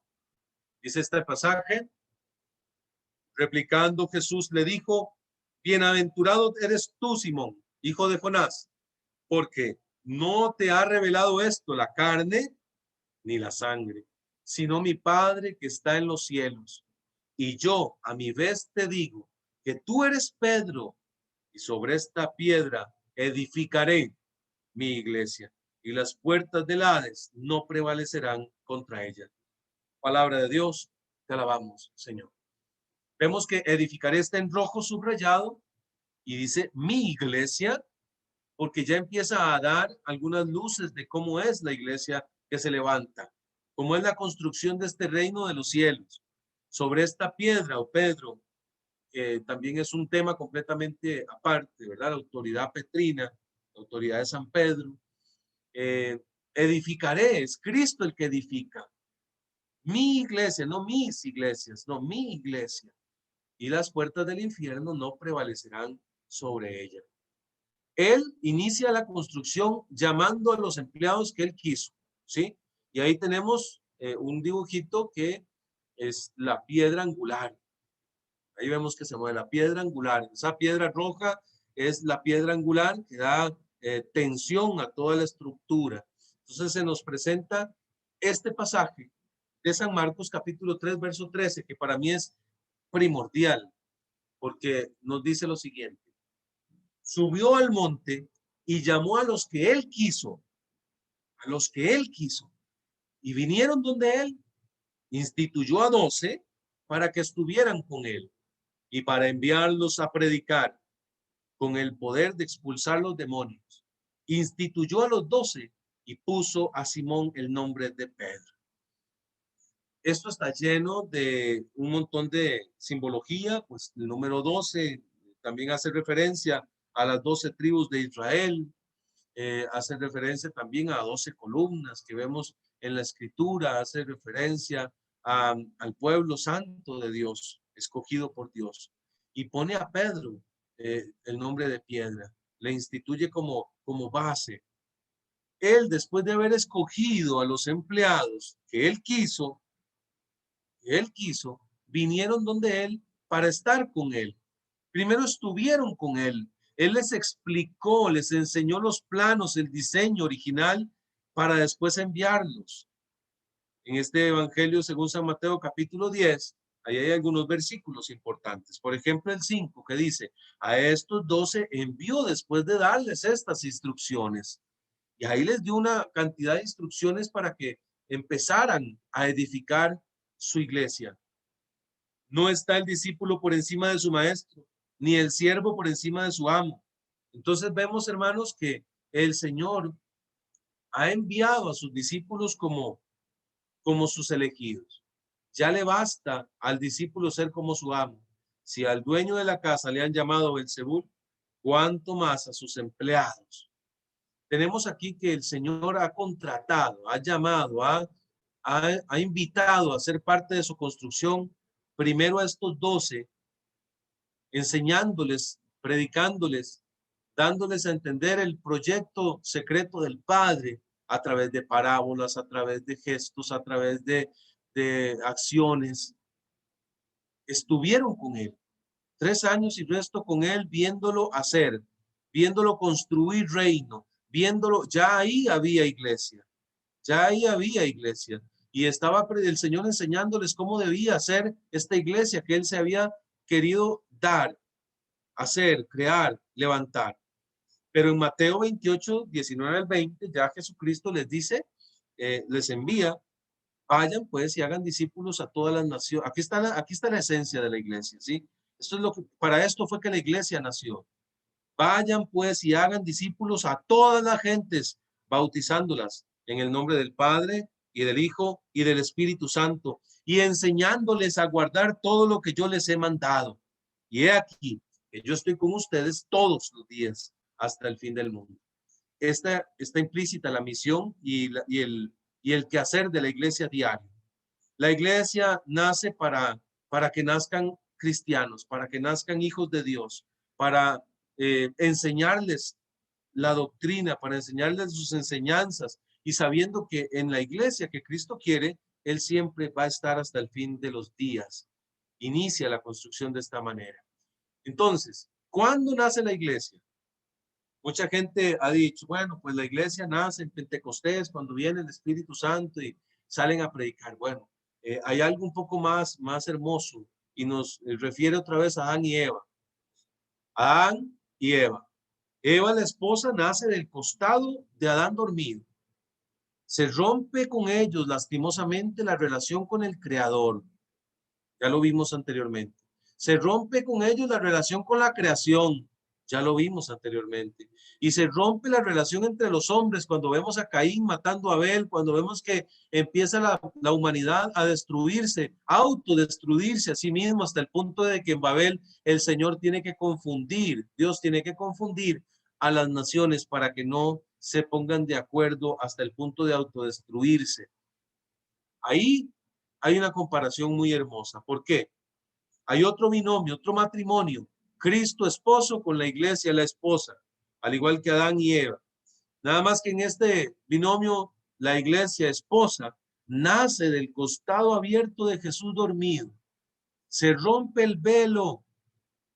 Dice este pasaje, replicando Jesús le dijo, bienaventurado eres tú, Simón, hijo de Jonás, porque no te ha revelado esto la carne ni la sangre, sino mi Padre que está en los cielos. Y yo a mi vez te digo que tú eres Pedro, y sobre esta piedra edificaré mi iglesia, y las puertas del Hades no prevalecerán contra ella. Palabra de Dios, te alabamos, Señor. Vemos que edificaré está en rojo subrayado y dice mi iglesia, porque ya empieza a dar algunas luces de cómo es la iglesia que se levanta, cómo es la construcción de este reino de los cielos. Sobre esta piedra, o Pedro, que también es un tema completamente aparte, ¿verdad? La autoridad petrina, la autoridad de San Pedro. Edificaré, es Cristo el que edifica. Mi iglesia, no mis iglesias, no mi iglesia. Y las puertas del infierno no prevalecerán sobre ella. Él inicia la construcción llamando a los empleados que él quiso, ¿sí? Y ahí tenemos un dibujito que es la piedra angular. Ahí vemos que se mueve la piedra angular. Esa piedra roja es la piedra angular que da tensión a toda la estructura. Entonces se nos presenta este pasaje de San Marcos capítulo 3, verso 13, que para mí es primordial, porque nos dice lo siguiente. Subió al monte y llamó a los que él quiso, y vinieron donde él, instituyó a 12 para que estuvieran con él y para enviarlos a predicar con el poder de expulsar los demonios. Instituyó a los 12 y puso a Simón el nombre de Pedro. Esto está lleno de un montón de simbología, pues el número 12 también hace referencia a las 12 tribus de Israel, hace referencia también a 12 columnas que vemos en la escritura, hace referencia al pueblo santo de Dios, escogido por Dios, y pone a Pedro el nombre de piedra, le instituye como base. Él, después de haber escogido a los empleados que él quiso, vinieron donde él para estar con él. Primero estuvieron con él. Él les explicó, les enseñó los planos, el diseño original para después enviarlos. En este evangelio, según San Mateo capítulo 10, ahí hay algunos versículos importantes. Por ejemplo, el 5 que dice, a estos 12 envió después de darles estas instrucciones. Y ahí les dio una cantidad de instrucciones para que empezaran a edificar su iglesia. No está el discípulo por encima de su maestro, ni el siervo por encima de su amo. Entonces vemos, hermanos, que el Señor ha enviado a sus discípulos como sus elegidos. Ya le basta al discípulo ser como su amo. Si al dueño de la casa le han llamado Belzebul, ¿cuánto más a sus empleados? Tenemos aquí que el Señor ha contratado, ha llamado, ha invitado a ser parte de su construcción, primero a estos 12, enseñándoles, predicándoles, dándoles a entender el proyecto secreto del Padre a través de parábolas, a través de gestos, a través de acciones. Estuvieron con él 3 años y resto con él, viéndolo hacer, viéndolo construir reino, viéndolo, ya ahí había iglesia, y estaba el Señor enseñándoles cómo debía ser esta iglesia que él se había querido dar, hacer, crear, levantar. Pero en Mateo 28, 19 al 20, ya Jesucristo les dice les envía, vayan pues y hagan discípulos a todas las naciones. Aquí está la esencia de la iglesia, ¿sí? Esto es para esto fue que la iglesia nació. Vayan pues y hagan discípulos a todas las gentes, bautizándolas en el nombre del Padre y del Hijo y del Espíritu Santo, y enseñándoles a guardar todo lo que yo les he mandado. Y he aquí que yo estoy con ustedes todos los días hasta el fin del mundo. Está implícita la misión y el quehacer de la iglesia diario. La iglesia nace para que nazcan cristianos, para que nazcan hijos de Dios, para enseñarles la doctrina, para enseñarles sus enseñanzas y sabiendo que en la iglesia que Cristo quiere, Él siempre va a estar hasta el fin de los días. Inicia la construcción de esta manera. Entonces, ¿cuándo nace la iglesia? Mucha gente ha dicho, bueno, pues la iglesia nace en Pentecostés, cuando viene el Espíritu Santo y salen a predicar. Bueno, hay algo un poco más hermoso y nos refiere otra vez a Adán y Eva. Adán y Eva. Eva, la esposa, nace del costado de Adán dormido. Se rompe con ellos lastimosamente la relación con el Creador. Ya lo vimos anteriormente. Se rompe con ellos la relación con la creación. Ya lo vimos anteriormente. Y se rompe la relación entre los hombres cuando vemos a Caín matando a Abel, cuando vemos que empieza la humanidad a destruirse, autodestruirse a sí mismo hasta el punto de que en Babel el Señor tiene que confundir, Dios tiene que confundir a las naciones para que no se pongan de acuerdo hasta el punto de autodestruirse. Ahí hay una comparación muy hermosa. ¿Por qué? Hay otro binomio, otro matrimonio. Cristo esposo con la iglesia la esposa, al igual que Adán y Eva. Nada más que en este binomio, la iglesia esposa nace del costado abierto de Jesús dormido. Se rompe el velo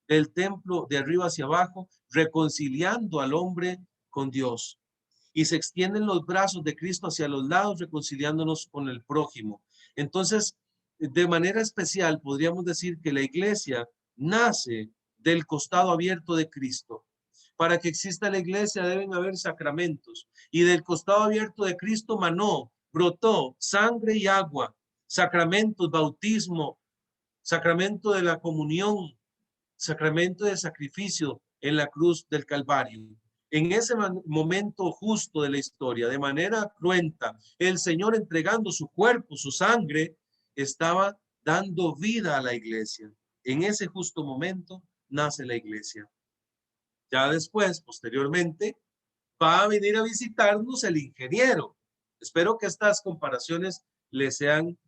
del templo de arriba hacia abajo, reconciliando al hombre con Dios. Y se extienden los brazos de Cristo hacia los lados, reconciliándonos con el prójimo. Entonces, de manera especial, podríamos decir que la iglesia nace del costado abierto de Cristo. Para que exista la iglesia deben haber sacramentos. Y del costado abierto de Cristo brotó sangre y agua, sacramentos, bautismo, sacramento de la comunión, sacramento de sacrificio en la cruz del Calvario. En ese momento justo de la historia, de manera cruenta, el Señor entregando su cuerpo, su sangre, estaba dando vida a la iglesia. En ese justo momento nace la iglesia. Ya después, posteriormente, va a venir a visitarnos el ingeniero. Espero que estas comparaciones les sean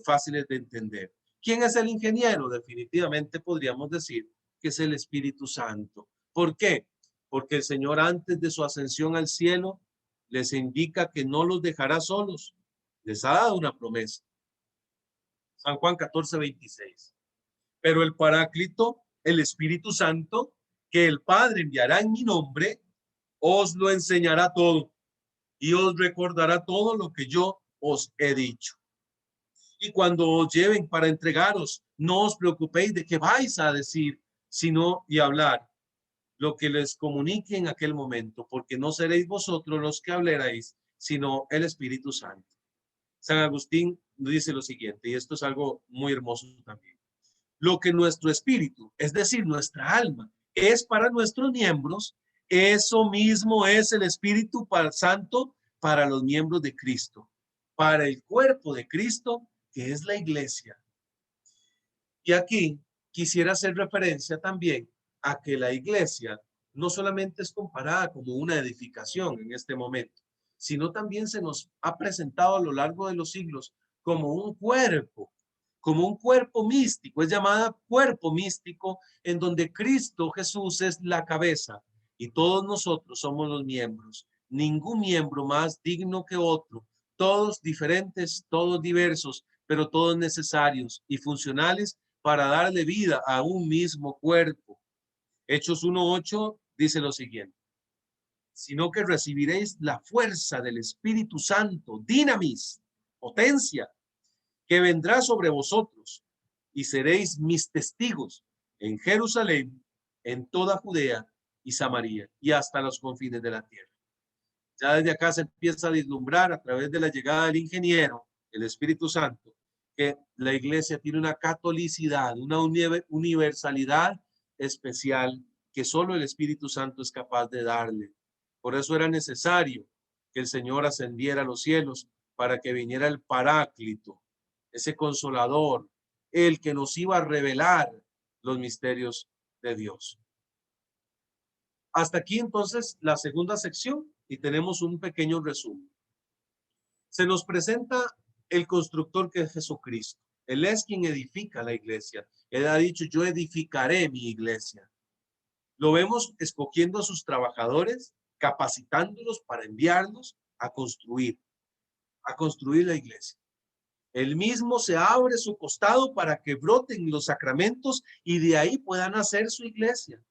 fáciles de entender. ¿Quién es el ingeniero? Definitivamente podríamos decir que es el Espíritu Santo. ¿Por qué? Porque el Señor antes de su ascensión al cielo les indica que no los dejará solos. Les ha dado una promesa. San Juan 14:26. Pero el Paráclito, el Espíritu Santo, que el Padre enviará en mi nombre, os lo enseñará todo y os recordará todo lo que yo os he dicho. Y cuando os lleven para entregaros, no os preocupéis de qué vais a decir, sino y hablar lo que les comunique en aquel momento, porque no seréis vosotros los que hablaréis, sino el Espíritu Santo. San Agustín dice lo siguiente, y esto es algo muy hermoso también. Lo que nuestro espíritu, es decir, nuestra alma, es para nuestros miembros, eso mismo es el Espíritu Santo para los miembros de Cristo, para el cuerpo de Cristo, que es la iglesia. Y aquí quisiera hacer referencia también a que la iglesia no solamente es comparada como una edificación en este momento, sino también se nos ha presentado a lo largo de los siglos como un cuerpo místico, es llamada cuerpo místico, en donde Cristo Jesús es la cabeza y todos nosotros somos los miembros. Ningún miembro más digno que otro, todos diferentes, todos diversos, pero todos necesarios y funcionales para darle vida a un mismo cuerpo. Hechos 1:8 dice lo siguiente: sino que recibiréis la fuerza del Espíritu Santo, dinamis, potencia, que vendrá sobre vosotros, y seréis mis testigos en Jerusalén, en toda Judea y Samaria, y hasta los confines de la tierra. Ya desde acá se empieza a vislumbrar a través de la llegada del ingeniero, el Espíritu Santo, que la iglesia tiene una catolicidad, una universalidad especial que solo el Espíritu Santo es capaz de darle. Por eso era necesario que el Señor ascendiera a los cielos para que viniera el Paráclito, ese consolador, el que nos iba a revelar los misterios de Dios. Hasta aquí entonces la segunda sección y tenemos un pequeño resumen. Se nos presenta el constructor que es Jesucristo. Él es quien edifica la iglesia. Él ha dicho, yo edificaré mi iglesia. Lo vemos escogiendo a sus trabajadores, capacitándolos para enviarlos a construir la iglesia. Él mismo se abre su costado para que broten los sacramentos y de ahí puedan hacer su iglesia.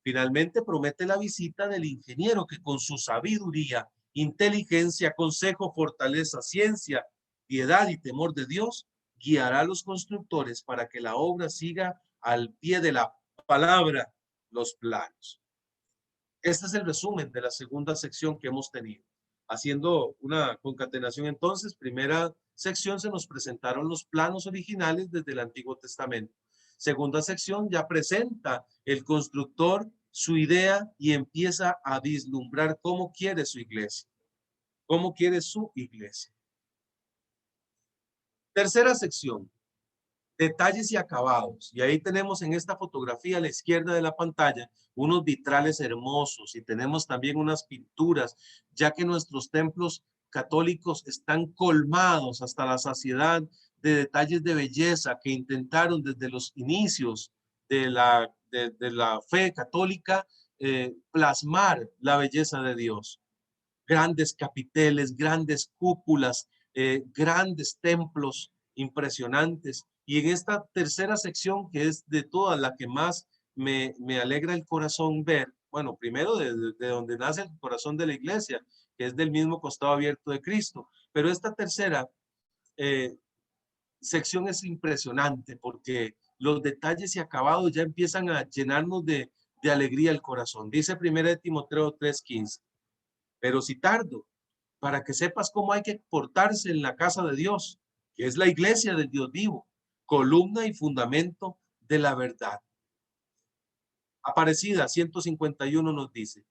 Finalmente promete la visita del ingeniero que con su sabiduría, inteligencia, consejo, fortaleza, ciencia, piedad y temor de Dios, guiará a los constructores para que la obra siga al pie de la palabra, los planos. Este es el resumen de la segunda sección que hemos tenido. Haciendo una concatenación entonces, primera sección se nos presentaron los planos originales desde el Antiguo Testamento. Segunda sección ya presenta el constructor su idea y empieza a vislumbrar cómo quiere su iglesia. Cómo quiere su iglesia. Tercera sección, detalles y acabados. Y ahí tenemos en esta fotografía a la izquierda de la pantalla unos vitrales hermosos y tenemos también unas pinturas, ya que nuestros templos católicos están colmados hasta la saciedad de detalles de belleza que intentaron desde los inicios de la fe católica plasmar la belleza de Dios. Grandes capiteles, grandes cúpulas, grandes templos impresionantes. Y en esta tercera sección, que es de todas la que más me alegra el corazón ver, bueno, primero de donde nace el corazón de la iglesia, que es del mismo costado abierto de Cristo, pero esta tercera sección es impresionante porque los detalles y acabados ya empiezan a llenarnos de alegría el corazón. Dice 1 Timoteo 3:15, pero si tardo, para que sepas cómo hay que portarse en la casa de Dios, que es la iglesia del Dios vivo, columna y fundamento de la verdad. Aparecida 151 nos dice,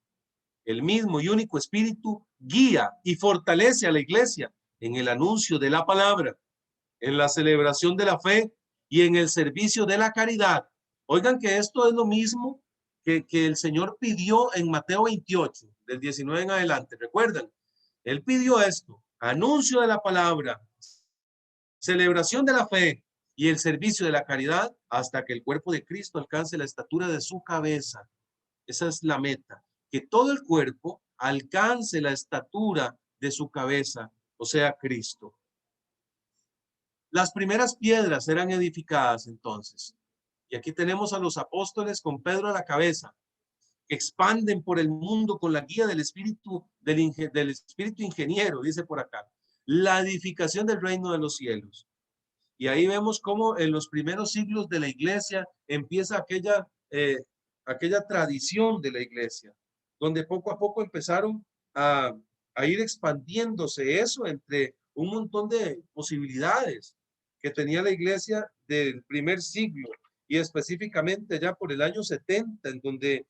el mismo y único Espíritu guía y fortalece a la iglesia en el anuncio de la palabra, en la celebración de la fe y en el servicio de la caridad. Oigan que esto es lo mismo que el Señor pidió en Mateo 28, del 19 en adelante. ¿Recuerdan? Él pidió esto, anuncio de la palabra, celebración de la fe y el servicio de la caridad hasta que el cuerpo de Cristo alcance la estatura de su cabeza. Esa es la meta, que todo el cuerpo alcance la estatura de su cabeza, o sea, Cristo. Las primeras piedras eran edificadas entonces. Y aquí tenemos a los apóstoles con Pedro a la cabeza, que expanden por el mundo con la guía del espíritu, del espíritu ingeniero, dice por acá, la edificación del reino de los cielos. Y ahí vemos cómo en los primeros siglos de la iglesia empieza aquella tradición de la iglesia, donde poco a poco empezaron a ir expandiéndose eso entre un montón de posibilidades que tenía la iglesia del primer siglo y específicamente ya por el año 70, en donde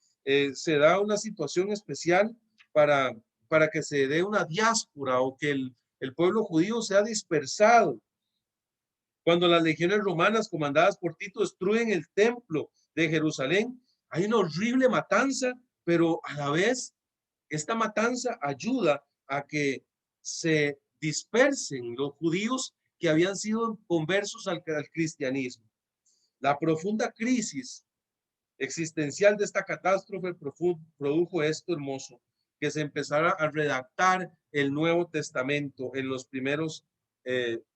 se da una situación especial para que se dé una diáspora o que el pueblo judío sea dispersado. Cuando las legiones romanas comandadas por Tito destruyen el templo de Jerusalén, hay una horrible matanza, pero a la vez esta matanza ayuda a que se dispersen los judíos que habían sido conversos al cristianismo. La profunda crisis existencial de esta catástrofe produjo esto hermoso, que se empezara a redactar el Nuevo Testamento en los primeros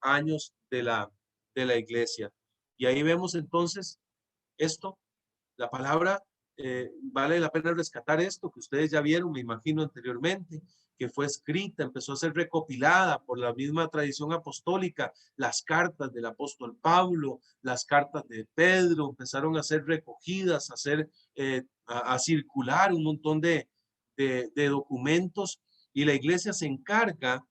años de la iglesia. Y ahí vemos entonces esto, la palabra, vale la pena rescatar esto que ustedes ya vieron, me imagino anteriormente, que fue escrita, empezó a ser recopilada por la misma tradición apostólica, las cartas del apóstol Pablo, las cartas de Pedro, empezaron a ser recogidas, a circular un montón de documentos y la iglesia se encarga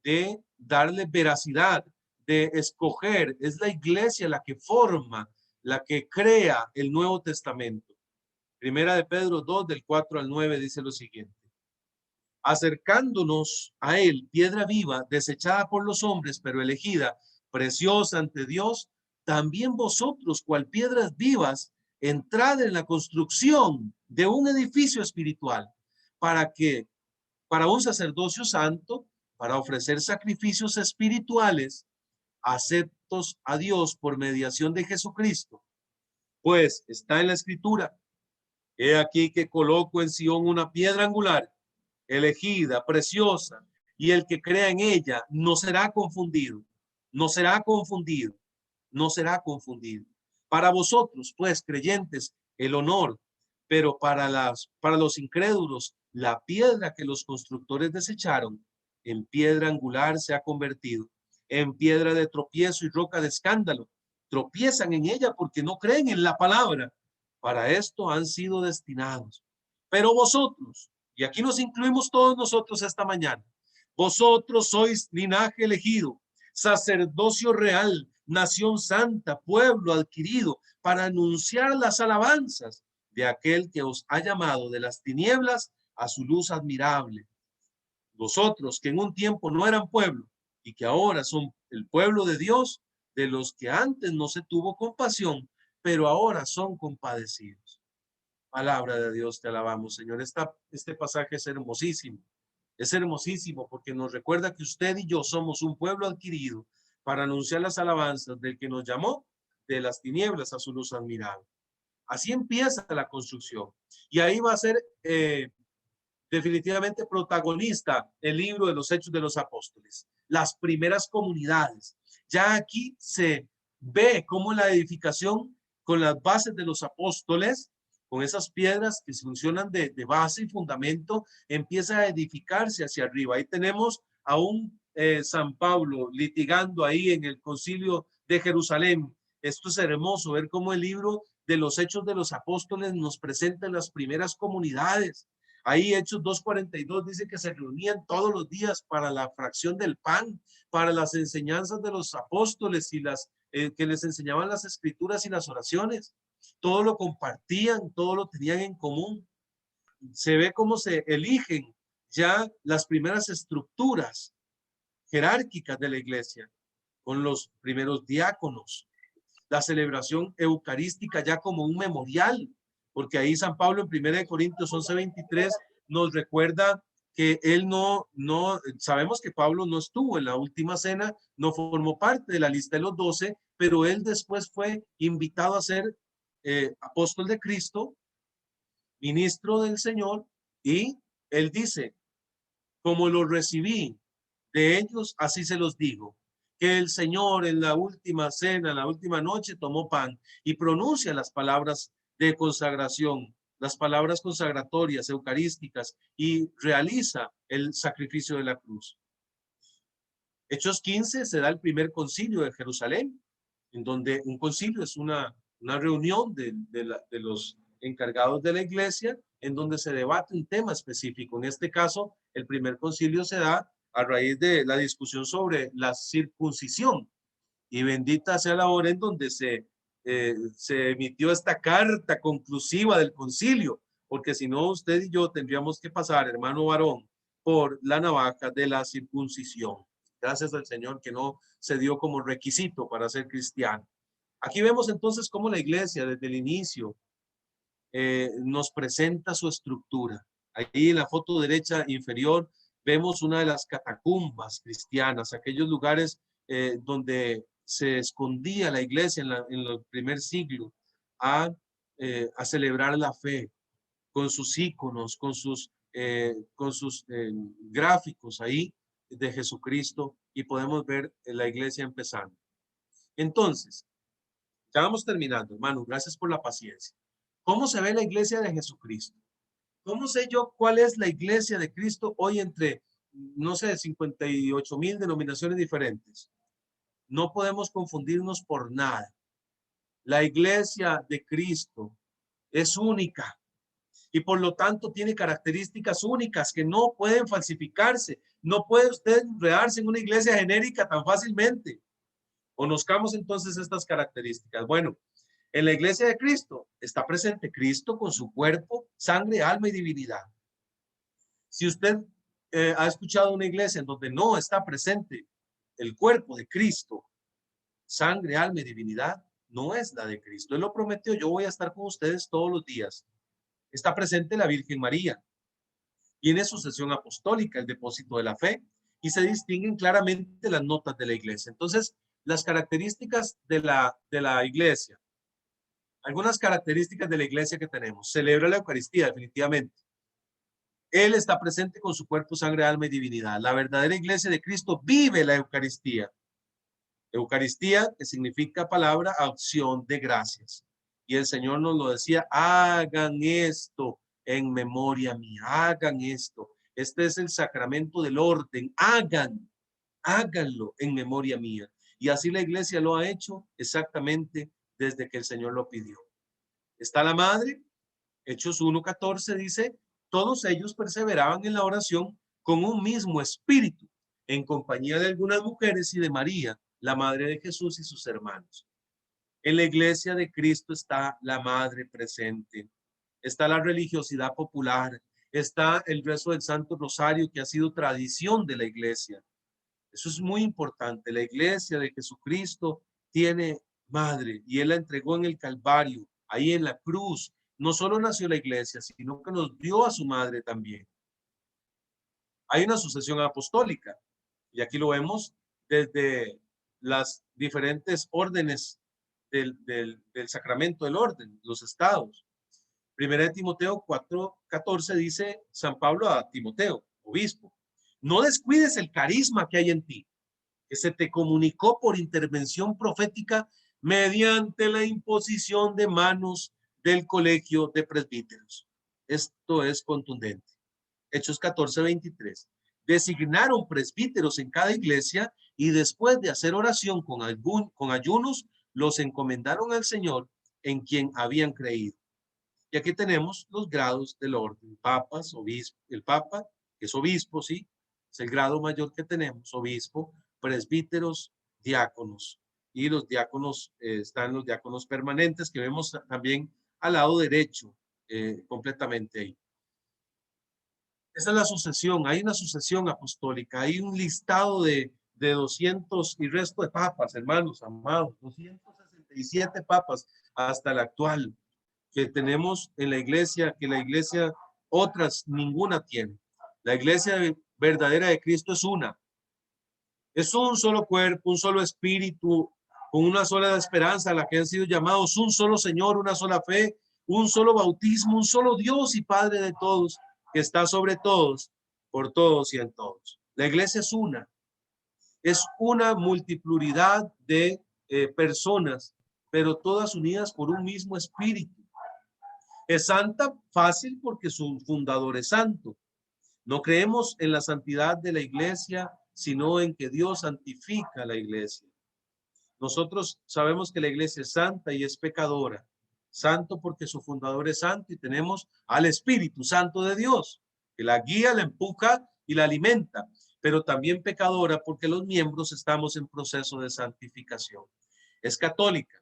de darle veracidad, de escoger. Es la iglesia la que forma, la que crea el Nuevo Testamento. Primera de Pedro 2, del 4 al 9, dice lo siguiente: acercándonos a él, piedra viva, desechada por los hombres, pero elegida, preciosa ante Dios, también vosotros, cual piedras vivas, entrad en la construcción de un edificio espiritual, para un sacerdocio santo, para ofrecer sacrificios espirituales aceptos a Dios por mediación de Jesucristo. Pues está en la Escritura: he aquí que coloco en Sión una piedra angular, elegida, preciosa, y el que crea en ella no será confundido, no será confundido, no será confundido. Para vosotros, pues, creyentes, el honor, pero para los incrédulos, la piedra que los constructores desecharon, en piedra angular se ha convertido, en piedra de tropiezo y roca de escándalo. Tropiezan en ella porque no creen en la palabra. Para esto han sido destinados. Pero vosotros, y aquí nos incluimos todos nosotros esta mañana, vosotros sois linaje elegido, sacerdocio real, nación santa, pueblo adquirido, para anunciar las alabanzas de aquel que os ha llamado de las tinieblas a su luz admirable. Vosotros que en un tiempo no eran pueblo y que ahora son el pueblo de Dios, de los que antes no se tuvo compasión, pero ahora son compadecidos. Palabra de Dios, te alabamos, Señor. Este pasaje es hermosísimo. Es hermosísimo porque nos recuerda que usted y yo somos un pueblo adquirido para anunciar las alabanzas del que nos llamó de las tinieblas a su luz admirable. Así empieza la construcción. Y ahí va a ser definitivamente protagonista el libro de los Hechos de los Apóstoles. Las primeras comunidades. Ya aquí se ve cómo la edificación con las bases de los apóstoles, con esas piedras que funcionan de base y fundamento, empieza a edificarse hacia arriba. Ahí tenemos a un San Pablo litigando ahí en el concilio de Jerusalén. Esto es hermoso, ver cómo el libro de los Hechos de los Apóstoles nos presenta las primeras comunidades. Ahí Hechos 2:42 dice que se reunían todos los días para la fracción del pan, para las enseñanzas de los apóstoles y que les enseñaban las escrituras y las oraciones. Todo lo compartían, todo lo tenían en común. Se ve cómo se eligen ya las primeras estructuras jerárquicas de la iglesia, con los primeros diáconos, la celebración eucarística ya como un memorial, porque ahí San Pablo en 1 Corintios 11:23 nos recuerda que él sabemos que Pablo no estuvo en la última cena, no formó parte de la lista de los 12, pero él después fue invitado a ser apóstol de Cristo, ministro del Señor, y él dice: como lo recibí de ellos, así se los digo, que el Señor en la última cena, en la última noche, tomó pan y pronuncia las palabras de consagración, las palabras consagratorias, eucarísticas, y realiza el sacrificio de la cruz. Hechos 15 se da el primer concilio de Jerusalén, en donde un concilio es una reunión de los encargados de la iglesia, en donde se debate un tema específico. En este caso, el primer concilio se da a raíz de la discusión sobre la circuncisión. Y bendita sea la hora en donde se emitió esta carta conclusiva del concilio, porque si no, usted y yo tendríamos que pasar, hermano varón, por la navaja de la circuncisión. Gracias al Señor que no se dio como requisito para ser cristiano. Aquí vemos entonces cómo la iglesia desde el inicio nos presenta su estructura. Ahí en la foto derecha inferior vemos una de las catacumbas cristianas, aquellos lugares donde se escondía la iglesia en el primer siglo a celebrar la fe, con sus íconos, con sus gráficos ahí de Jesucristo, y podemos ver la iglesia empezando. Entonces, ya vamos terminando, hermano. Gracias por la paciencia. ¿Cómo se ve la iglesia de Jesucristo? ¿Cómo sé yo cuál es la iglesia de Cristo hoy entre, no sé, 58,000 denominaciones diferentes? No podemos confundirnos por nada. La iglesia de Cristo es única. y por lo tanto tiene características únicas que no pueden falsificarse. No puede usted enredarse en una iglesia genérica tan fácilmente. Conozcamos entonces estas características. Bueno, en la iglesia de Cristo está presente Cristo con su cuerpo, sangre, alma y divinidad. Si usted ha escuchado una iglesia en donde no está presente el cuerpo de Cristo, sangre, alma y divinidad, no es la de Cristo. Él lo prometió: yo voy a estar con ustedes todos los días. Está presente la Virgen María. Tiene sucesión apostólica, el depósito de la fe, y se distinguen claramente las notas de la iglesia. Entonces, las características de la iglesia. Algunas características de la iglesia que tenemos. Celebra la Eucaristía, definitivamente. Él está presente con su cuerpo, sangre, alma y divinidad. La verdadera iglesia de Cristo vive la Eucaristía. Eucaristía, que significa palabra, acción de gracias. Y el Señor nos lo decía: hagan esto en memoria mía, hagan esto. Este es el sacramento del orden. Háganlo en memoria mía. Y así la iglesia lo ha hecho exactamente desde que el Señor lo pidió. Está la madre. Hechos 1:14 dice: todos ellos perseveraban en la oración con un mismo espíritu, en compañía de algunas mujeres y de María, la madre de Jesús, y sus hermanos. En la iglesia de Cristo está la madre presente, está la religiosidad popular, está el rezo del Santo Rosario, que ha sido tradición de la iglesia. Eso es muy importante. La iglesia de Jesucristo tiene madre, y Él la entregó en el Calvario, ahí en la cruz. No solo nació la iglesia, sino que nos dio a su madre también. Hay una sucesión apostólica, y aquí lo vemos desde las diferentes órdenes del sacramento del orden, los estados. Primera de Timoteo 4:14 dice San Pablo a Timoteo, obispo: no descuides el carisma que hay en ti, que se te comunicó por intervención profética mediante la imposición de manos del colegio de presbíteros. Esto es contundente. Hechos 14:23. Designaron presbíteros en cada iglesia, y después de hacer oración con ayunos, los encomendaron al Señor, en quien habían creído. Y aquí tenemos los grados del orden: papas, obispo, el papa, que es obispo, sí, es el grado mayor que tenemos, obispo, presbíteros, diáconos. Y los diáconos, están los diáconos permanentes, que vemos también al lado derecho, completamente ahí. Esa es la sucesión. Hay una sucesión apostólica, hay un listado de 200 y resto de papas, hermanos amados, 267 papas hasta el actual que tenemos en la iglesia, que la iglesia otras ninguna tiene. La iglesia verdadera de Cristo es una. Es un solo cuerpo, un solo espíritu, con una sola esperanza a la que han sido llamados, un solo Señor, una sola fe, un solo bautismo, un solo Dios y Padre de todos, que está sobre todos, por todos y en todos. La iglesia es una multipluralidad de personas, pero todas unidas por un mismo espíritu. Es santa, fácil, porque su fundador es santo. No creemos en la santidad de la iglesia, sino en que Dios santifica la iglesia. Nosotros sabemos que la iglesia es santa y es pecadora. Santo porque su fundador es santo, y tenemos al Espíritu Santo de Dios, que la guía, la empuja y la alimenta, pero también pecadora porque los miembros estamos en proceso de santificación. Es católica.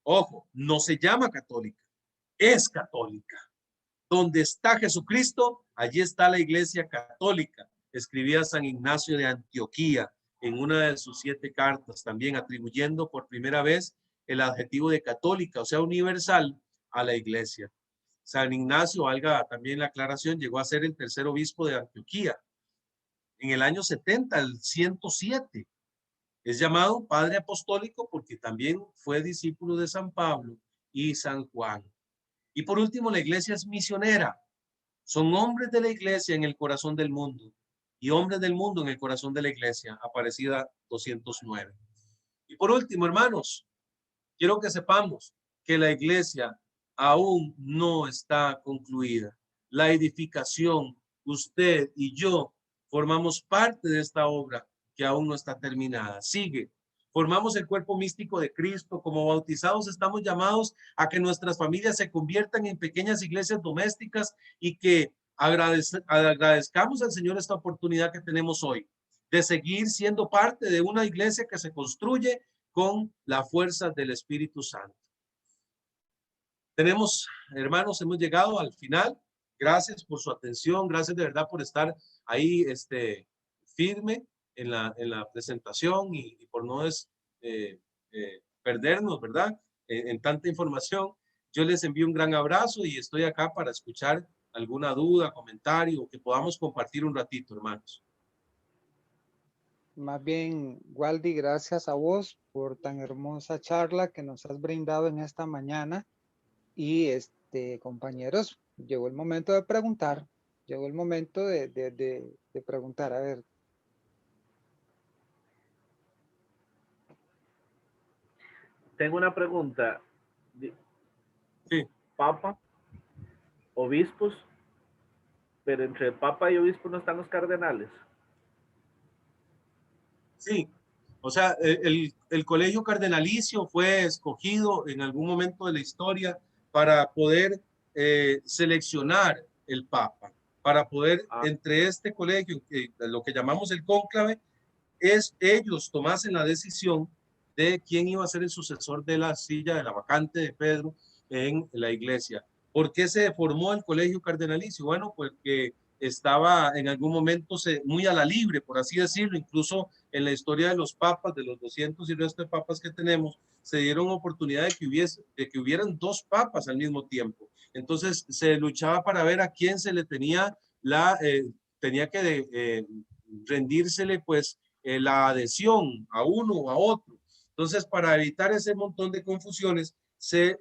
Ojo, no se llama católica, es católica. Donde está Jesucristo, allí está la iglesia católica. Escribía San Ignacio de Antioquía en una de sus 7 cartas, también atribuyendo por primera vez el adjetivo de católica, o sea, universal, a la iglesia. San Ignacio, valga también la aclaración, llegó a ser el 3er obispo de Antioquía en el año 70, el 107. Es llamado padre apostólico porque también fue discípulo de San Pablo y San Juan. Y por último, la iglesia es misionera. Son hombres de la iglesia en el corazón del mundo, y hombres del mundo en el corazón de la iglesia. Aparecida 209. Y por último, hermanos, quiero que sepamos que la iglesia aún no está concluida. La edificación, usted y yo formamos parte de esta obra que aún no está terminada. Sigue formamos el cuerpo místico de Cristo. Como bautizados estamos llamados a que nuestras familias se conviertan en pequeñas iglesias domésticas y que agradezcamos al Señor esta oportunidad que tenemos hoy de seguir siendo parte de una iglesia que se construye con la fuerza del Espíritu Santo. Tenemos, hermanos, hemos llegado al final. Gracias por su atención, gracias de verdad por estar ahí firme en la presentación y por no perdernos, ¿verdad? En tanta información. Yo les envío un gran abrazo y estoy acá para escuchar alguna duda, comentario, que podamos compartir un ratito, hermanos. Más bien, Waldi, gracias a vos por tan hermosa charla que nos has brindado en esta mañana. Y compañeros, llegó el momento de preguntar, llegó el momento de preguntar, a ver. Tengo una pregunta. Sí. Papa, obispos, pero entre papa y obispo no están los cardenales. Sí, o sea, el colegio cardenalicio fue escogido en algún momento de la historia para poder seleccionar el papa, para poder entre este colegio, lo que llamamos el cónclave, ellos tomasen la decisión de quién iba a ser el sucesor de la silla, de la vacante de Pedro en la iglesia. ¿Por qué se formó el colegio cardenalicio? Bueno, porque estaba en algún momento muy a la libre, por así decirlo. Incluso en la historia de los papas, de los 200 y resto de papas que tenemos, se dieron oportunidad de que hubieran dos papas al mismo tiempo. Entonces se luchaba para ver a quién se le tenía tenía que rendírsele pues la adhesión a uno o a otro. Entonces, para evitar ese montón de confusiones, se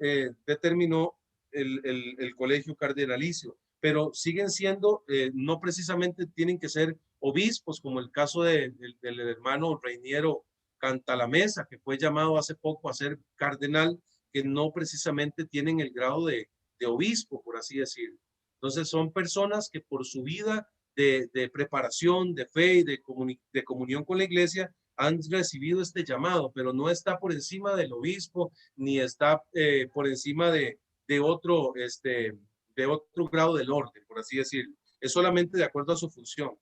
determinó el colegio cardenalicio, pero siguen siendo, no precisamente tienen que ser obispos, como el caso del hermano Reiniero Cantalamesa, que fue llamado hace poco a ser cardenal, que no precisamente tienen el grado de obispo, por así decirlo. Entonces, son personas que por su vida de preparación, de fe y de comunión con la iglesia, han recibido este llamado, pero no está por encima del obispo, ni está por encima de otro grado del orden, por así decirlo. Es solamente de acuerdo a su función.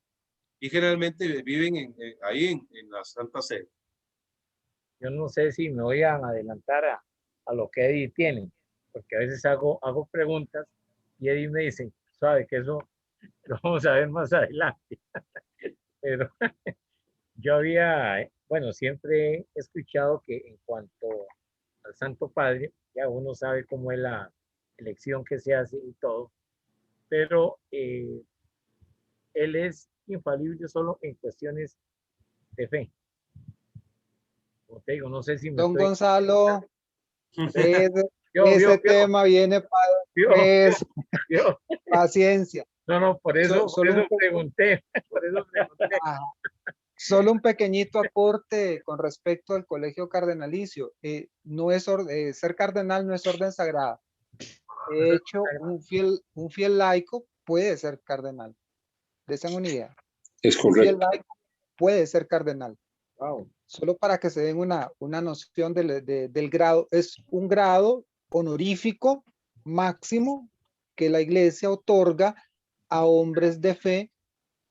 Y generalmente viven ahí en la Santa Sede. Yo no sé si me voy a adelantar a lo que Eddie tiene, porque a veces hago preguntas y Eddie me dice, sabe que eso lo vamos a ver más adelante. Pero yo siempre he escuchado que en cuanto al Santo Padre, ya uno sabe cómo es la elección que se hace y todo, pero él es infalible solo en cuestiones de fe. Como te digo, no sé si me Don estoy... Gonzalo, ese tema viene para paciencia. No, por eso pregunté. Solo un pequeñito aporte con respecto al colegio cardenalicio. No es ser cardenal no es orden sagrada. De hecho, un fiel laico puede ser cardenal. ¿Desean una idea? Es correcto. Un fiel laico puede ser cardenal. Wow. Solo para que se den una noción del grado. Es un grado honorífico máximo que la iglesia otorga a hombres de fe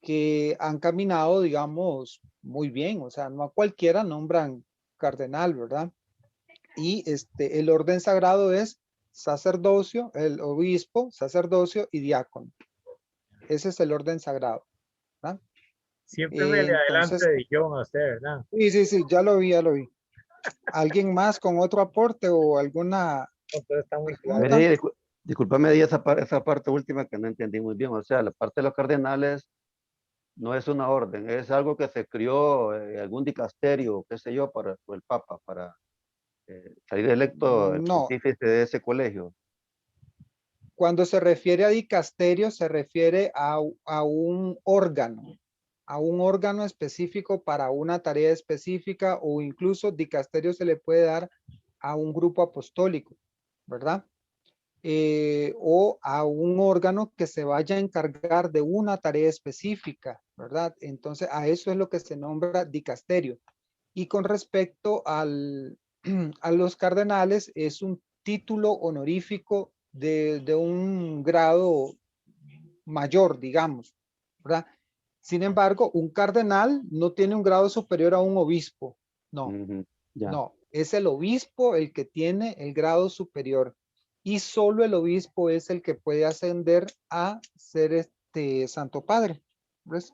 que han caminado, digamos, muy bien. O sea, no a cualquiera nombran cardenal, ¿verdad? Y el orden sagrado es sacerdocio, el obispo, sacerdocio y diácono. Ese es el orden sagrado, ¿verdad? Siempre me le adelanta de John a usted, ¿verdad? Sí, ya lo vi. ¿Alguien más con otro aporte o alguna? Está muy pregunta? Discúlpame, esa parte última que no entendí muy bien. O sea, la parte de los cardenales no es una orden, es algo que se crió algún dicasterio, qué sé yo, para el Papa, para salir electo el No. pontífice de ese colegio. Cuando se refiere a dicasterio, se refiere a un órgano específico para una tarea específica, o incluso dicasterio se le puede dar a un grupo apostólico, ¿verdad? O a un órgano que se vaya a encargar de una tarea específica, ¿verdad? Entonces, a eso es lo que se nombra dicasterio. Y con respecto a los cardenales, es un título honorífico de un grado mayor, digamos, ¿verdad? Sin embargo, un cardenal no tiene un grado superior a un obispo, no, Ujú, ya. no, es el obispo el que tiene el grado superior y solo el obispo es el que puede ascender a ser Santo Padre. ¿Ves?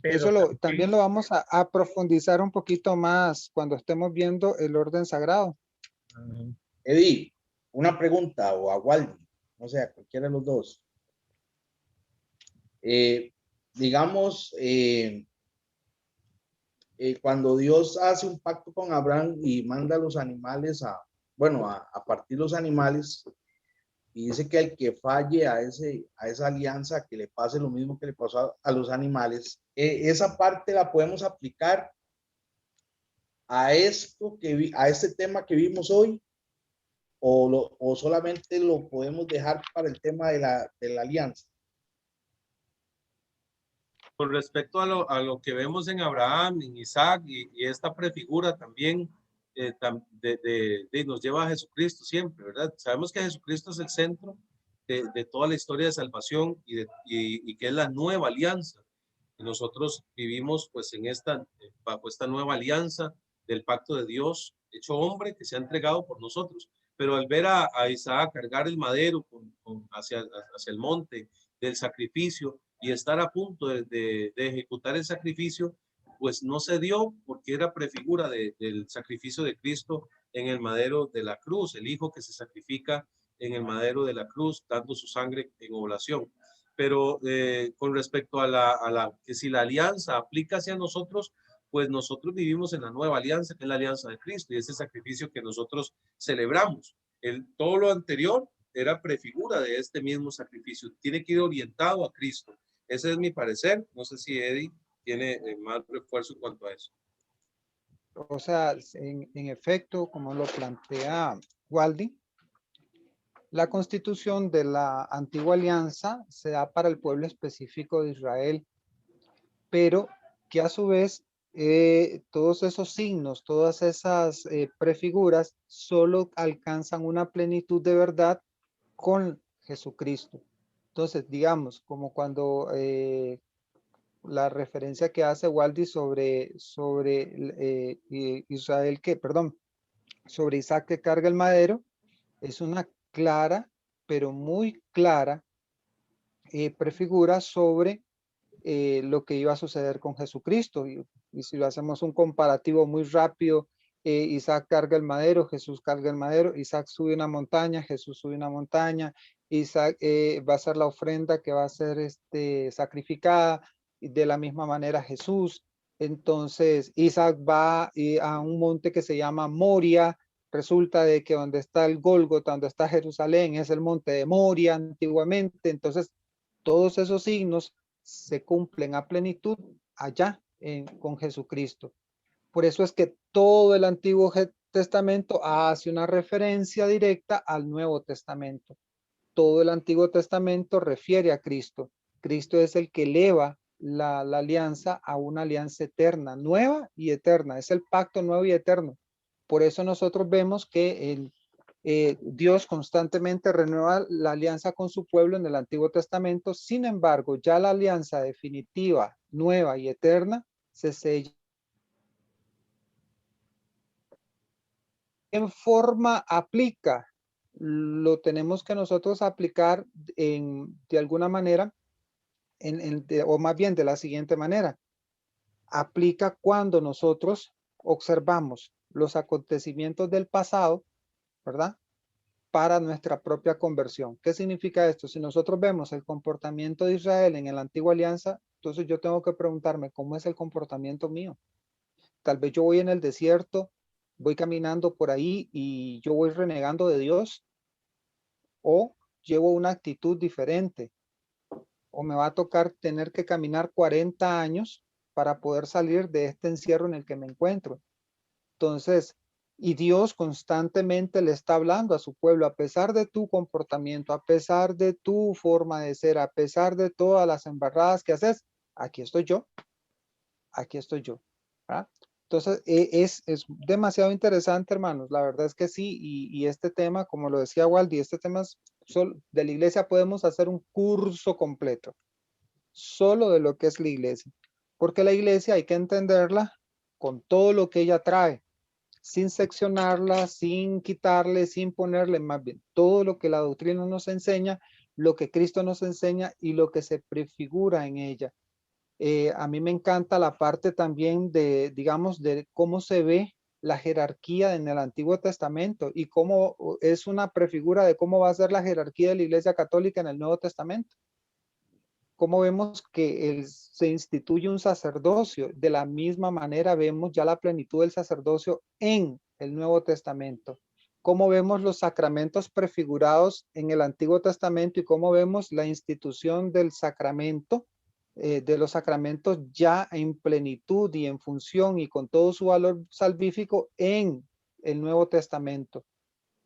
Pero Eso también también, lo vamos a profundizar un poquito más cuando estemos viendo el orden sagrado. ujú, Eddie, una pregunta, o a Waldi, no sé, a cualquiera de los dos. Digamos, cuando Dios hace un pacto con Abraham y manda a los animales a partir los animales, y dice que el que falle a esa alianza, que le pase lo mismo que le pasó a los animales, esa parte la podemos aplicar a a este tema que vimos hoy, o solamente lo podemos dejar para el tema de la alianza. Con respecto a lo que vemos en Abraham, en Isaac y esta prefigura también nos lleva a Jesucristo siempre, ¿verdad? Sabemos que Jesucristo es el centro de toda la historia de salvación y que es la nueva alianza. Y nosotros vivimos pues bajo esta nueva alianza del pacto de Dios hecho hombre que se ha entregado por nosotros. Pero al ver a Isaac cargar el madero hacia el monte del sacrificio y estar a punto de ejecutar el sacrificio, pues no se dio porque era prefigura del sacrificio de Cristo en el madero de la cruz, el hijo que se sacrifica en el madero de la cruz, dando su sangre en oblación. Pero con respecto que si la alianza aplica hacia nosotros, pues nosotros vivimos en la nueva alianza, que es la alianza de Cristo, y ese sacrificio que nosotros celebramos. Todo lo anterior era prefigura de este mismo sacrificio, tiene que ir orientado a Cristo. Ese es mi parecer, no sé si Eddie tiene más refuerzo en cuanto a eso. O sea, en efecto, como lo plantea Waldi, la constitución de la antigua alianza se da para el pueblo específico de Israel, pero que a su vez todos esos signos, todas esas prefiguras solo alcanzan una plenitud de verdad con Jesucristo. Entonces, digamos, como cuando la referencia que hace Waldi sobre Israel sobre Isaac que carga el madero, es una clara, pero muy clara prefigura sobre lo que iba a suceder con Jesucristo. Y si lo hacemos un comparativo muy rápido, Isaac carga el madero, Jesús carga el madero, Isaac sube una montaña, Jesús sube una montaña, Isaac va a ser la ofrenda que va a ser sacrificada, y de la misma manera Jesús. Entonces Isaac va a un monte que se llama Moria. Resulta de que donde está el Gólgota, donde está Jerusalén, es el monte de Moria antiguamente. Entonces todos esos signos se cumplen a plenitud allá con Jesucristo. Por eso es que todo el Antiguo Testamento hace una referencia directa al Nuevo Testamento. Todo el Antiguo Testamento refiere a Cristo. Cristo es el que eleva la alianza a una alianza eterna, nueva y eterna. Es el pacto nuevo y eterno. Por eso nosotros vemos que Dios constantemente renueva la alianza con su pueblo en el Antiguo Testamento. Sin embargo, ya la alianza definitiva, nueva y eterna se sella. ¿En forma aplica? Lo tenemos que nosotros aplicar de alguna manera, o más bien de la siguiente manera. Aplica cuando nosotros observamos los acontecimientos del pasado, ¿verdad? Para nuestra propia conversión. ¿Qué significa esto? Si nosotros vemos el comportamiento de Israel en la antigua alianza, entonces yo tengo que preguntarme cómo es el comportamiento mío. Tal vez yo voy en el desierto, voy caminando por ahí y yo voy renegando de Dios, o llevo una actitud diferente, o me va a tocar tener que caminar 40 años para poder salir de este encierro en el que me encuentro. Entonces, y Dios constantemente le está hablando a su pueblo, a pesar de tu comportamiento, a pesar de tu forma de ser, a pesar de todas las embarradas que haces, aquí estoy yo, aquí estoy yo. ¿verdad? Entonces, Entonces, es demasiado interesante, hermanos. La verdad es que sí. Y este tema, como lo decía Waldi, este tema es de la iglesia podemos hacer un curso completo, solo de lo que es la iglesia. Porque la iglesia hay que entenderla con todo lo que ella trae, sin seccionarla, sin quitarle, sin ponerle, más bien todo lo que la doctrina nos enseña, lo que Cristo nos enseña y lo que se prefigura en ella. A mí me encanta la parte también de, digamos, de cómo se ve la jerarquía en el Antiguo Testamento y cómo es una prefigura de cómo va a ser la jerarquía de la Iglesia Católica en el Nuevo Testamento. Cómo vemos que se instituye un sacerdocio. De la misma manera vemos ya la plenitud del sacerdocio en el Nuevo Testamento. Cómo vemos los sacramentos prefigurados en el Antiguo Testamento y cómo vemos la institución del sacramento, de los sacramentos ya en plenitud y en función y con todo su valor salvífico en el Nuevo Testamento.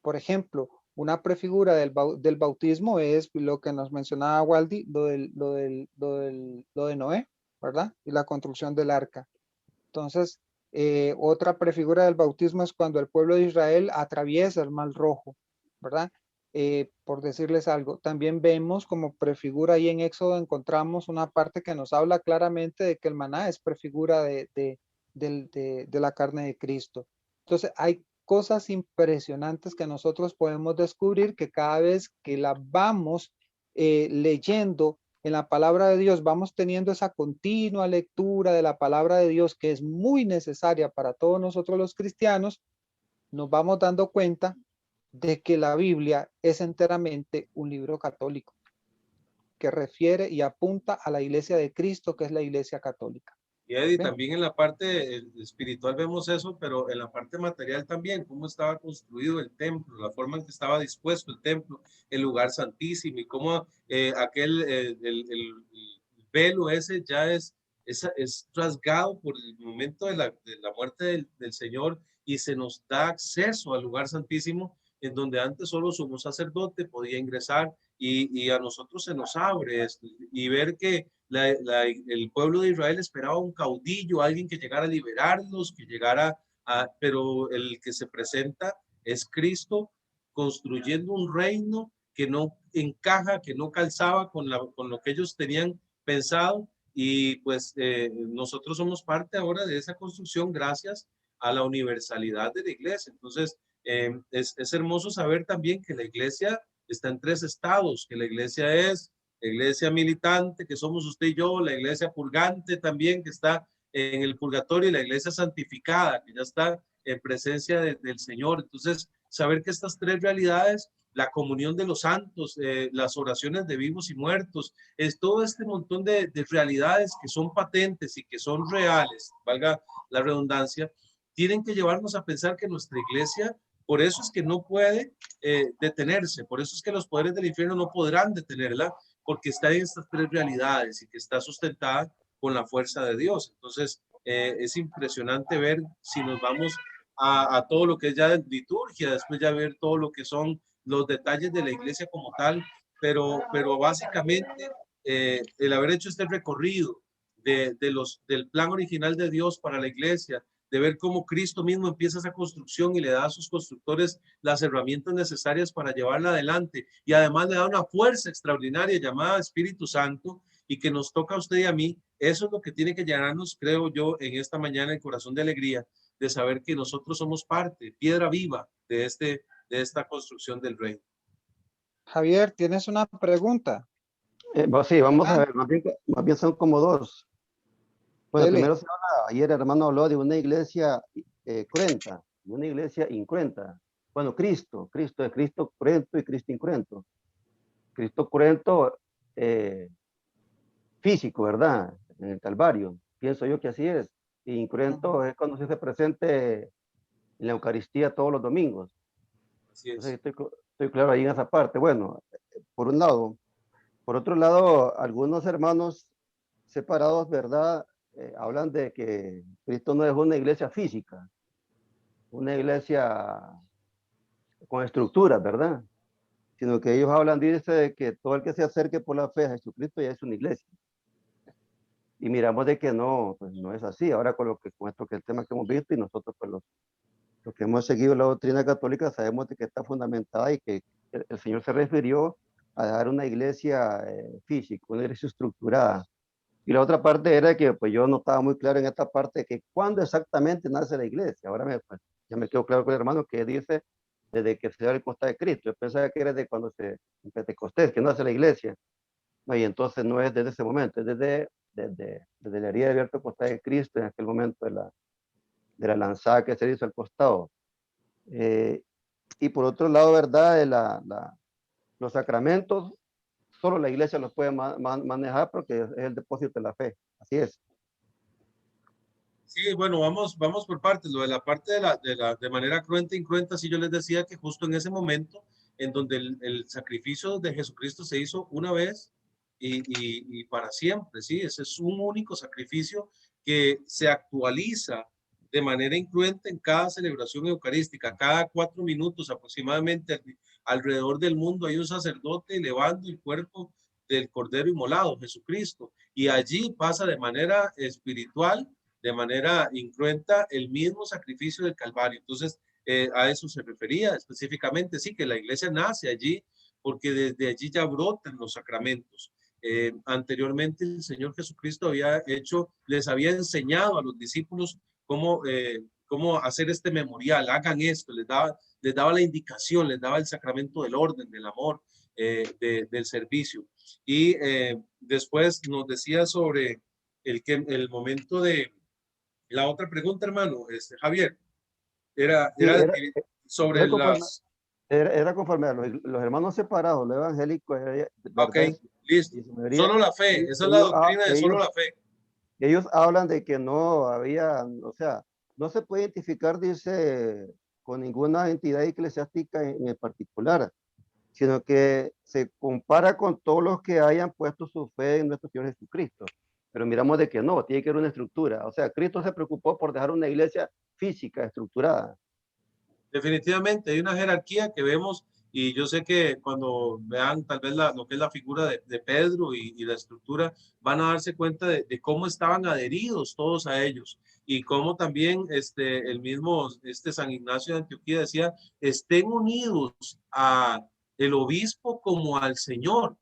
Por ejemplo, una prefigura del bautismo es lo que nos mencionaba Waldi, lo de Noé, ¿verdad? Y la construcción del arca. Entonces, otra prefigura del bautismo es cuando el pueblo de Israel atraviesa el Mar Rojo, ¿verdad? Por decirles algo. También vemos como prefigura ahí en Éxodo, encontramos una parte que nos habla claramente de que el maná es prefigura de la carne de Cristo. Entonces, hay cosas impresionantes que nosotros podemos descubrir que cada vez que la vamos leyendo en la palabra de Dios, vamos teniendo esa continua lectura de la palabra de Dios que es muy necesaria para todos nosotros los cristianos, nos vamos dando cuenta de que la Biblia es enteramente un libro católico que refiere y apunta a la iglesia de Cristo, que es la iglesia católica. Y Eddie, ¿Ven? también en la parte espiritual vemos eso, pero en la parte material también, cómo estaba construido el templo, la forma en que estaba dispuesto el templo, el lugar santísimo y cómo el velo ese ya es rasgado por el momento de la muerte del Señor y se nos da acceso al lugar santísimo en donde antes solo sumo sacerdote podía ingresar y a nosotros se nos abre esto y ver que el pueblo de Israel esperaba un caudillo, alguien que llegara a liberarlos, que llegara pero el que se presenta es Cristo construyendo un reino que no encaja, que no calzaba con lo que ellos tenían pensado y pues nosotros somos parte ahora de esa construcción gracias a la universalidad de la iglesia. Entonces, es hermoso saber también que la iglesia está en 3 estados, que la iglesia es la iglesia militante, que somos usted y yo, la iglesia purgante también, que está en el purgatorio, y la iglesia santificada, que ya está en presencia del Señor. Entonces, saber que estas 3 realidades, la comunión de los santos, las oraciones de vivos y muertos, es todo este montón de realidades que son patentes y que son reales, valga la redundancia, tienen que llevarnos a pensar que nuestra iglesia, por eso es que no puede detenerse, por eso es que los poderes del infierno no podrán detenerla, porque está en estas 3 realidades y que está sustentada con la fuerza de Dios. Entonces, es impresionante ver si nos vamos a todo lo que es ya liturgia, después ya ver todo lo que son los detalles de la iglesia como tal, pero básicamente el haber hecho este recorrido del plan original de Dios para la iglesia, de ver cómo Cristo mismo empieza esa construcción y le da a sus constructores las herramientas necesarias para llevarla adelante y además le da una fuerza extraordinaria llamada Espíritu Santo y que nos toca a usted y a mí. Eso es lo que tiene que llenarnos, creo yo, en esta mañana el corazón de alegría de saber que nosotros somos parte, piedra viva de esta construcción del reino. Javier, ¿tienes una pregunta? Sí, vamos a Adelante. ver, más bien son como 2. Bueno, Dele. primero ayer el hermano habló de una iglesia cruenta, una iglesia incruenta. Bueno, Cristo es Cristo cruento y Cristo incruento. Cristo cruento físico, ¿verdad? En el Calvario. Pienso yo que así es. Y incruento es cuando se hace presente en la Eucaristía todos los domingos. Así es. Entonces estoy claro ahí en esa parte. Bueno, por un lado. Por otro lado, algunos hermanos separados, ¿verdad? Hablan de que Cristo no es una iglesia física, una iglesia con estructuras, ¿verdad? Sino que ellos hablan, dice, de que todo el que se acerque por la fe a Jesucristo ya es una iglesia. y miramos de que no, pues no es así. Ahora con esto que el tema que hemos visto y nosotros pues los que hemos seguido la doctrina católica sabemos de que está fundamentada y que el Señor se refirió a dar una iglesia física, una iglesia estructurada. Y la otra parte era que pues yo no estaba muy claro en esta parte de que cuándo exactamente nace la iglesia. Ahora pues, ya me quedó claro con el hermano que dice desde que se da el costado de Cristo. Yo pensaba que era de cuando en Pentecostés, que nace la iglesia. No, y entonces no es desde ese momento, es desde la herida de abierto costado de Cristo en aquel momento de la lanzada que se hizo al costado. Y por otro lado, ¿verdad? Los sacramentos, solo la iglesia los puede manejar porque es el depósito de la fe. Así es. Sí, bueno, vamos por partes. Lo de la parte de manera cruenta e incruenta, sí, yo les decía que justo en ese momento en donde el sacrificio de Jesucristo se hizo una vez y para siempre, sí, ese es un único sacrificio que se actualiza de manera incruenta en cada celebración eucarística. Cada 4 minutos aproximadamente alrededor del mundo hay un sacerdote elevando el cuerpo del Cordero Inmolado, Jesucristo, y allí pasa de manera espiritual, de manera incruenta, el mismo sacrificio del Calvario. Entonces, a eso se refería específicamente, sí, que la iglesia nace allí porque desde allí ya brotan los sacramentos. Anteriormente el Señor Jesucristo les había enseñado a los discípulos cómo hacer este memorial, hagan esto, les daba la indicación, les daba el sacramento del orden, del amor, del servicio. Y después nos decía sobre el momento de la otra pregunta, hermano, Javier, era Sí, sobre era conforme, las... era conforme a los hermanos separados, los evangélicos, Ok, ¿verdad? listo. Y su mayoría, Solo la fe, ellos, esa es la ellos, doctrina de solo la fe. ellos hablan de que no había, o sea, no se puede identificar, dice, con ninguna entidad eclesiástica en el particular, sino que se compara con todos los que hayan puesto su fe en nuestro Señor Jesucristo. Pero miramos de que no, tiene que haber una estructura. O sea, Cristo se preocupó por dejar una iglesia física, estructurada. Definitivamente hay una jerarquía que vemos y yo sé que cuando vean tal vez lo que es la figura de Pedro y la estructura, van a darse cuenta de cómo estaban adheridos todos a ellos y cómo también el mismo San Ignacio de Antioquía decía, estén unidos a el obispo como al Señor.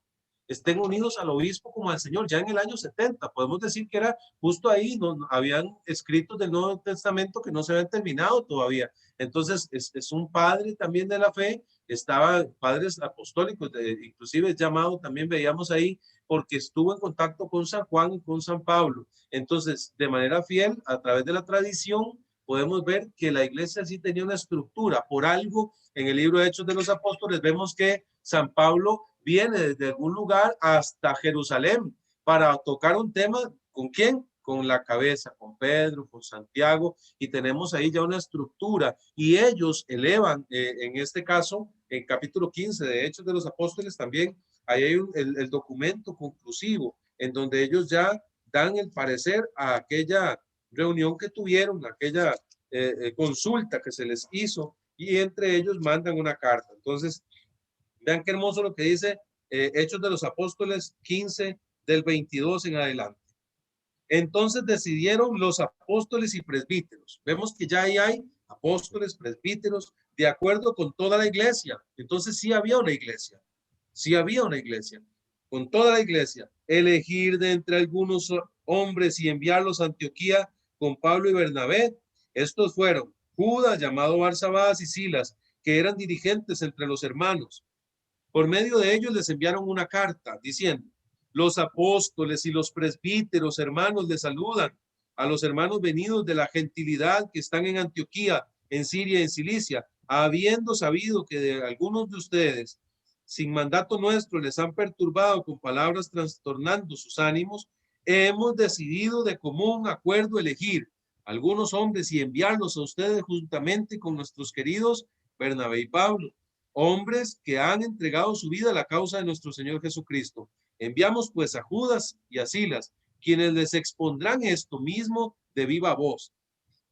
Estén unidos al obispo como al Señor. Ya en el año 70, podemos decir que era justo ahí, no habían escritos del Nuevo Testamento que no se habían terminado todavía. Entonces, es un padre también de la fe, estaba padres apostólicos, inclusive llamado, también veíamos ahí, porque estuvo en contacto con San Juan y con San Pablo. Entonces, de manera fiel, a través de la tradición, podemos ver que la iglesia sí tenía una estructura. Por algo, en el libro de Hechos de los Apóstoles, vemos que San Pablo viene desde algún lugar hasta Jerusalén para tocar un tema. ¿Con quién? Con la cabeza, con Pedro, con Santiago, y tenemos ahí ya una estructura, y ellos elevan, en este caso, en capítulo 15 de Hechos de los Apóstoles también, ahí hay el documento conclusivo, en donde ellos ya dan el parecer a aquella reunión que tuvieron, aquella consulta que se les hizo, y entre ellos mandan una carta. Entonces, vean qué hermoso lo que dice Hechos de los Apóstoles 15 del 22 en adelante. Entonces decidieron los apóstoles y presbíteros. Vemos que ya ahí hay apóstoles, presbíteros, de acuerdo con toda la iglesia. Entonces sí había una iglesia. Sí había una iglesia. Con toda la iglesia. Elegir de entre algunos hombres y enviarlos a Antioquía con Pablo y Bernabé. Estos fueron Judas, llamado Barsabás, y Silas, que eran dirigentes entre los hermanos. Por medio de ellos les enviaron una carta diciendo: los apóstoles y los presbíteros, hermanos, les saludan. A los hermanos venidos de la gentilidad que están en Antioquía, en Siria y en Cilicia, habiendo sabido que de algunos de ustedes, sin mandato nuestro, les han perturbado con palabras trastornando sus ánimos, hemos decidido de común acuerdo elegir algunos hombres y enviarlos a ustedes juntamente con nuestros queridos Bernabé y Pablo, hombres que han entregado su vida a la causa de nuestro Señor Jesucristo. Enviamos pues a Judas y a Silas, quienes les expondrán esto mismo de viva voz,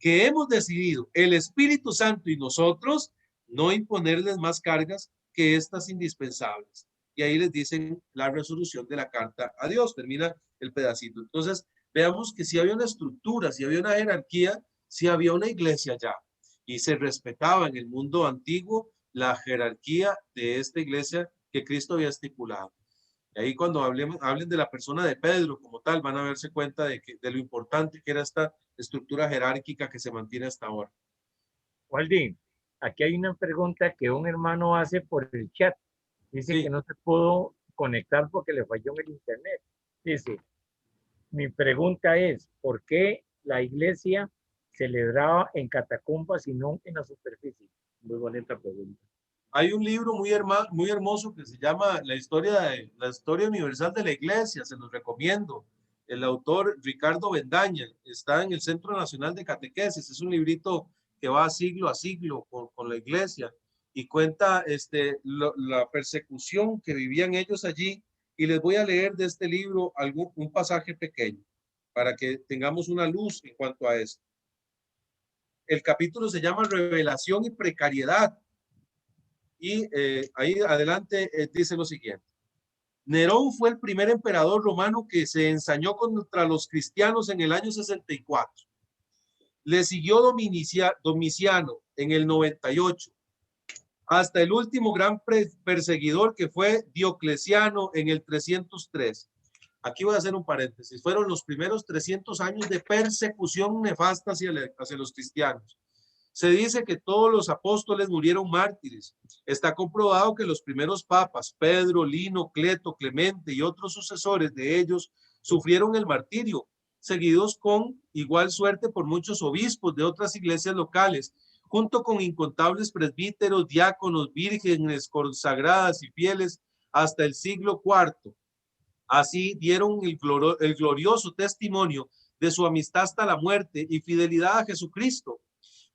que hemos decidido el Espíritu Santo y nosotros no imponerles más cargas que estas indispensables. Y ahí les dicen la resolución de la carta a Dios. Termina el pedacito. Entonces, veamos que si había una estructura, si había una jerarquía, si había una iglesia ya. Y se respetaba en el mundo antiguo la jerarquía de esta iglesia que Cristo había estipulado. Y ahí cuando hablen de la persona de Pedro como tal, van a darse cuenta de lo importante que era esta estructura jerárquica que se mantiene hasta ahora. Waldín, aquí hay una pregunta que un hermano hace por el chat. Dice Sí. que no se pudo conectar porque le falló en el internet. Dice, mi pregunta es, ¿por qué la iglesia celebraba en catacumbas y no en la superficie? Muy bonita pregunta. Hay un libro muy hermoso que se llama la historia universal de la iglesia, se los recomiendo. El autor Ricardo Bendaña está en el Centro Nacional de Catequesis. Es un librito que va siglo a siglo con la iglesia y cuenta la persecución que vivían ellos allí. Y les voy a leer de este libro un pasaje pequeño para que tengamos una luz en cuanto a esto. El capítulo se llama Revelación y Precariedad. Y ahí adelante dice lo siguiente. Nerón fue el primer emperador romano que se ensañó contra los cristianos en el año 64. Le siguió Domiciano en el 98, hasta el último gran perseguidor que fue Diocleciano en el 303. Aquí voy a hacer un paréntesis. Fueron los primeros 300 años de persecución nefasta hacia los cristianos. Se dice que todos los apóstoles murieron mártires. Está comprobado que los primeros papas, Pedro, Lino, Cleto, Clemente y otros sucesores de ellos, sufrieron el martirio, seguidos con igual suerte por muchos obispos de otras iglesias locales, junto con incontables presbíteros, diáconos, vírgenes consagradas y fieles hasta el siglo IV. Así dieron el glorioso testimonio de su amistad hasta la muerte y fidelidad a Jesucristo.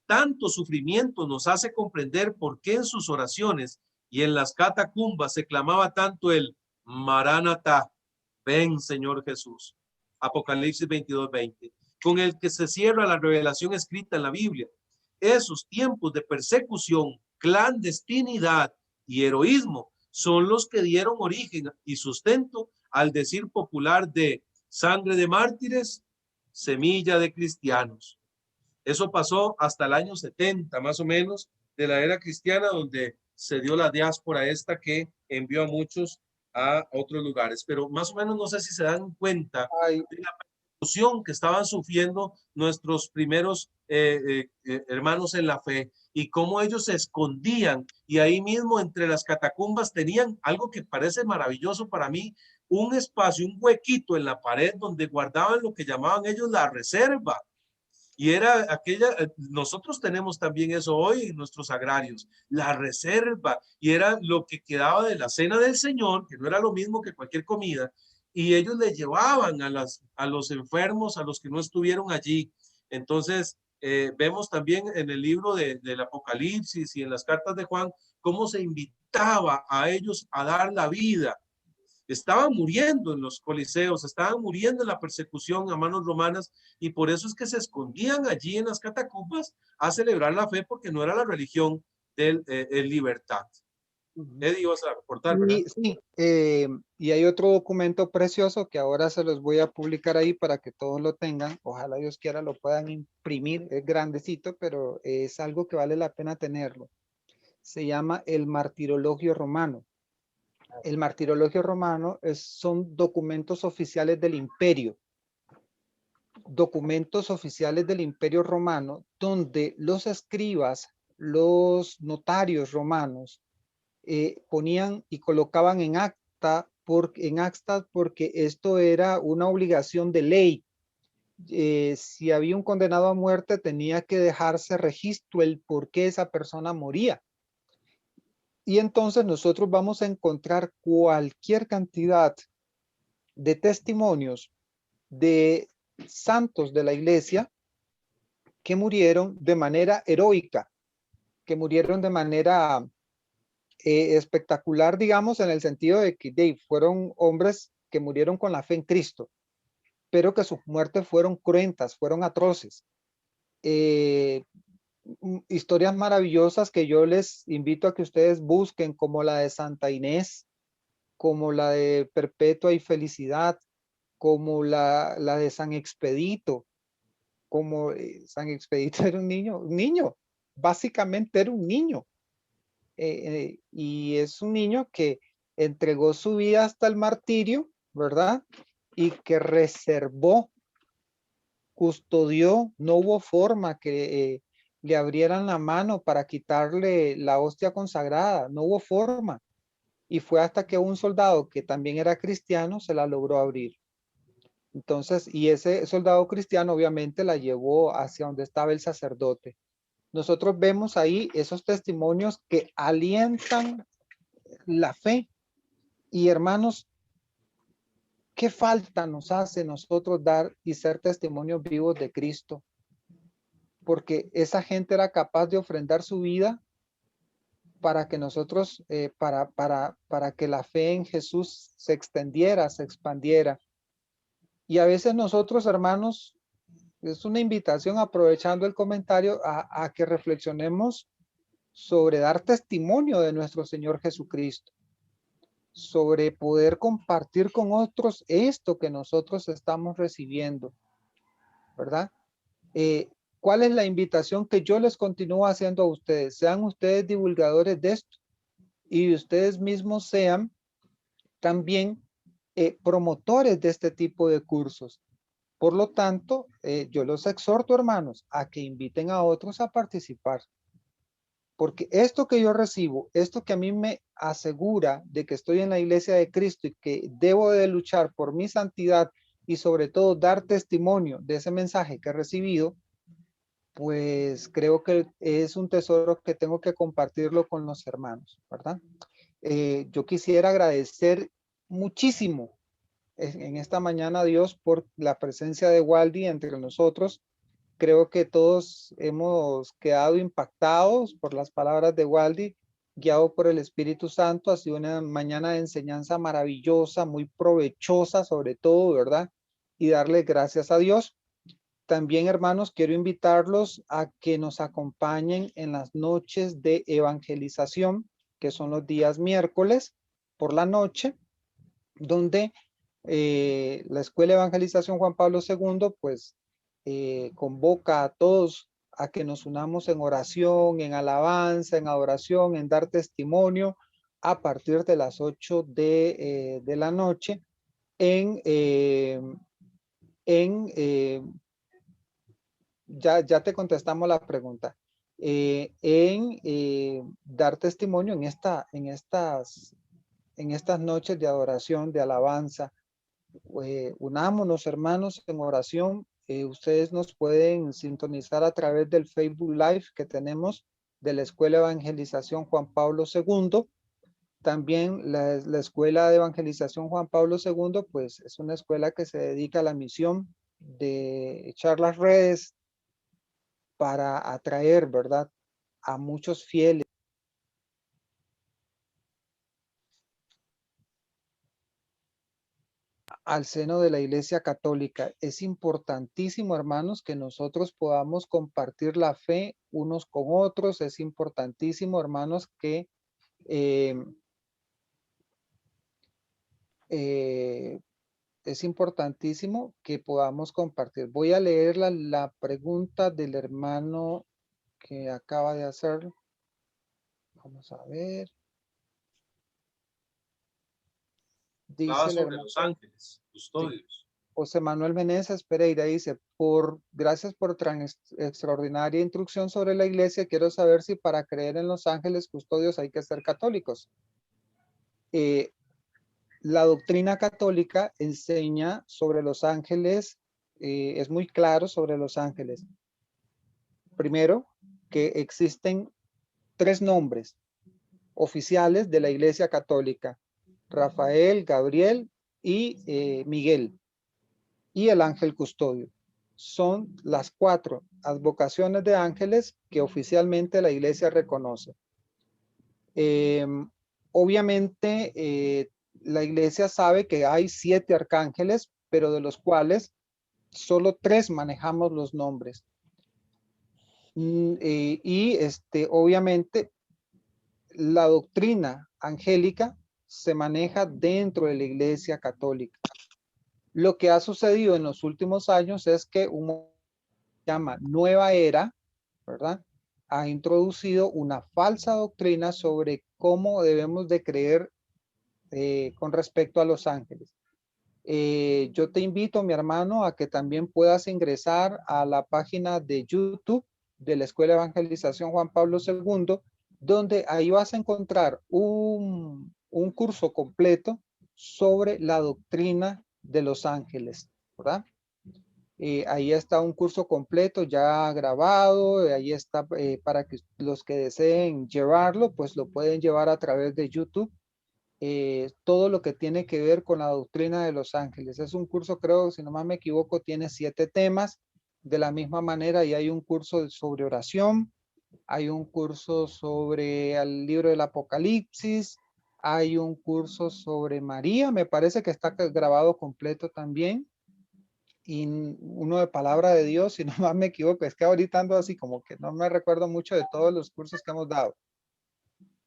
Tanto sufrimiento nos hace comprender por qué en sus oraciones y en las catacumbas se clamaba tanto el Maranatá, ven Señor Jesús. Apocalipsis 22:20, con el que se cierra la revelación escrita en la Biblia. Esos tiempos de persecución, clandestinidad y heroísmo son los que dieron origen y sustento al decir popular de sangre de mártires, semilla de cristianos. Eso pasó hasta el año 70, más o menos, de la era cristiana, donde se dio la diáspora esta que envió a muchos a otros lugares. Pero más o menos no sé si se dan cuenta de la persecución que estaban sufriendo nuestros primeros hermanos en la fe y cómo ellos se escondían. Y ahí mismo entre las catacumbas tenían algo que parece maravilloso para mí, un espacio, un huequito en la pared donde guardaban lo que llamaban ellos la reserva. Y era nosotros tenemos también eso hoy en nuestros agrarios, la reserva, y era lo que quedaba de la cena del Señor, que no era lo mismo que cualquier comida, y ellos le llevaban a los enfermos, a los que no estuvieron allí. Entonces, vemos también en el libro del Apocalipsis y en las cartas de Juan, cómo se invitaba a ellos a dar la vida. Estaban muriendo en los coliseos, estaban muriendo en la persecución a manos romanas y por eso es que se escondían allí en las catacumbas a celebrar la fe porque no era la religión del libertad. Eddie, vas a aportar, ¿verdad? Sí, y hay otro documento precioso que ahora se los voy a publicar ahí para que todos lo tengan. Ojalá Dios quiera lo puedan imprimir. Es grandecito, pero es algo que vale la pena tenerlo. Se llama el Martirologio Romano. El Martirologio Romano son documentos oficiales del imperio. Documentos oficiales del imperio romano donde los escribas, los notarios romanos, ponían y colocaban en actas porque esto era una obligación de ley. Si había un condenado a muerte, tenía que dejarse registro el por qué esa persona moría. Y entonces nosotros vamos a encontrar cualquier cantidad de testimonios de santos de la iglesia que murieron de manera heroica, que murieron de manera espectacular, digamos, en el sentido de que fueron hombres que murieron con la fe en Cristo, pero que sus muertes fueron cruentas, fueron atroces. Historias maravillosas que yo les invito a que ustedes busquen, como la de Santa Inés, como la de Perpetua y Felicidad, como la de San Expedito, como San Expedito era un niño, básicamente era un niño. Y es un niño que entregó su vida hasta el martirio, ¿verdad? Y que reservó, custodió, no hubo forma que le abrieran la mano para quitarle la hostia consagrada, no hubo forma. Y fue hasta que un soldado que también era cristiano se la logró abrir. Entonces, y ese soldado cristiano obviamente la llevó hacia donde estaba el sacerdote. Nosotros vemos ahí esos testimonios que alientan la fe. Y hermanos, ¿qué falta nos hace nosotros dar y ser testimonios vivos de Cristo? Porque esa gente era capaz de ofrendar su vida para que nosotros, para que la fe en Jesús se extendiera, se expandiera. Y a veces nosotros, hermanos, es una invitación, aprovechando el comentario, a que reflexionemos sobre dar testimonio de nuestro Señor Jesucristo, sobre poder compartir con otros esto que nosotros estamos recibiendo, ¿verdad? ¿Cuál es la invitación que yo les continúo haciendo a ustedes? Sean ustedes divulgadores de esto y ustedes mismos sean también promotores de este tipo de cursos. Por lo tanto, yo los exhorto, hermanos, a que inviten a otros a participar. Porque esto que yo recibo, esto que a mí me asegura de que estoy en la iglesia de Cristo y que debo de luchar por mi santidad y sobre todo dar testimonio de ese mensaje que he recibido, pues creo que es un tesoro que tengo que compartirlo con los hermanos, ¿verdad? Yo quisiera agradecer muchísimo en esta mañana a Dios por la presencia de Waldy entre nosotros. Creo que todos hemos quedado impactados por las palabras de Waldy, guiado por el Espíritu Santo. Ha sido una mañana de enseñanza maravillosa, muy provechosa sobre todo, ¿verdad? Y darle gracias a Dios. También, hermanos, quiero invitarlos a que nos acompañen en las noches de evangelización, que son los días miércoles por la noche, donde la Escuela de Evangelización Juan Pablo II, pues, convoca a todos a que nos unamos en oración, en alabanza, en adoración, en dar testimonio a partir de las 8 de la noche en ya te contestamos la pregunta. Dar testimonio en estas noches de adoración, de alabanza. Unámonos, hermanos, en oración. Ustedes nos pueden sintonizar a través del Facebook Live que tenemos de la Escuela de Evangelización Juan Pablo II. También la Escuela de Evangelización Juan Pablo II, pues es una escuela que se dedica a la misión de echar las redes para atraer, ¿verdad?, a muchos fieles al seno de la Iglesia Católica. Es importantísimo, hermanos, que nosotros podamos compartir la fe unos con otros. Es importantísimo, hermanos, que podamos compartir. Voy a leer la pregunta del hermano que acaba de hacer. Vamos a ver. Dice el sobre hermano los ángeles, custodios. José Manuel Meneses Pereira, dice, gracias por tan extraordinaria instrucción sobre la iglesia. Quiero saber si para creer en los ángeles custodios hay que ser católicos. La doctrina católica enseña sobre los ángeles, es muy claro sobre los ángeles. Primero, que existen 3 nombres oficiales de la Iglesia Católica: Rafael, Gabriel y Miguel, y el ángel custodio. Son las 4 advocaciones de ángeles que oficialmente la Iglesia reconoce. Obviamente, la Iglesia sabe que hay 7 arcángeles, pero de los cuales solo 3 manejamos los nombres. Obviamente, la doctrina angélica se maneja dentro de la Iglesia Católica. Lo que ha sucedido en los últimos años es que llama nueva era, ¿verdad? Ha introducido una falsa doctrina sobre cómo debemos de creer con respecto a los ángeles. Yo te invito, mi hermano, a que también puedas ingresar a la página de YouTube de la Escuela de Evangelización Juan Pablo II, donde ahí vas a encontrar un curso completo sobre la doctrina de los ángeles, ¿verdad? Ahí está un curso completo ya grabado, ahí está para que los que deseen llevarlo, pues lo pueden llevar a través de YouTube. Todo lo que tiene que ver con la doctrina de los ángeles. Es un curso, creo, si no más me equivoco, tiene 7 temas. De la misma manera, y hay un curso sobre oración, hay un curso sobre el libro del Apocalipsis, hay un curso sobre María, me parece que está grabado completo también, y uno de palabra de Dios, si no más me equivoco, es que ahorita ando así como que no me recuerdo mucho de todos los cursos que hemos dado.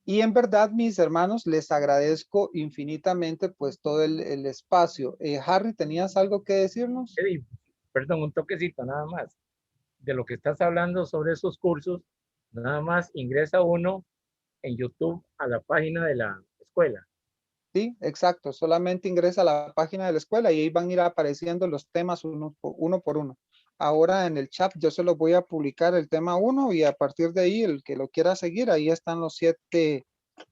Y en verdad, mis hermanos, les agradezco infinitamente pues todo el espacio. Harry, ¿tenías algo que decirnos? Eddie, perdón, un toquecito nada más. De lo que estás hablando sobre esos cursos, nada más ingresa uno en YouTube a la página de la escuela. Sí, exacto. Solamente ingresa a la página de la escuela y ahí van a ir apareciendo los temas uno por uno. Ahora en el chat yo se los voy a publicar el tema 1 y a partir de ahí el que lo quiera seguir, ahí están los 7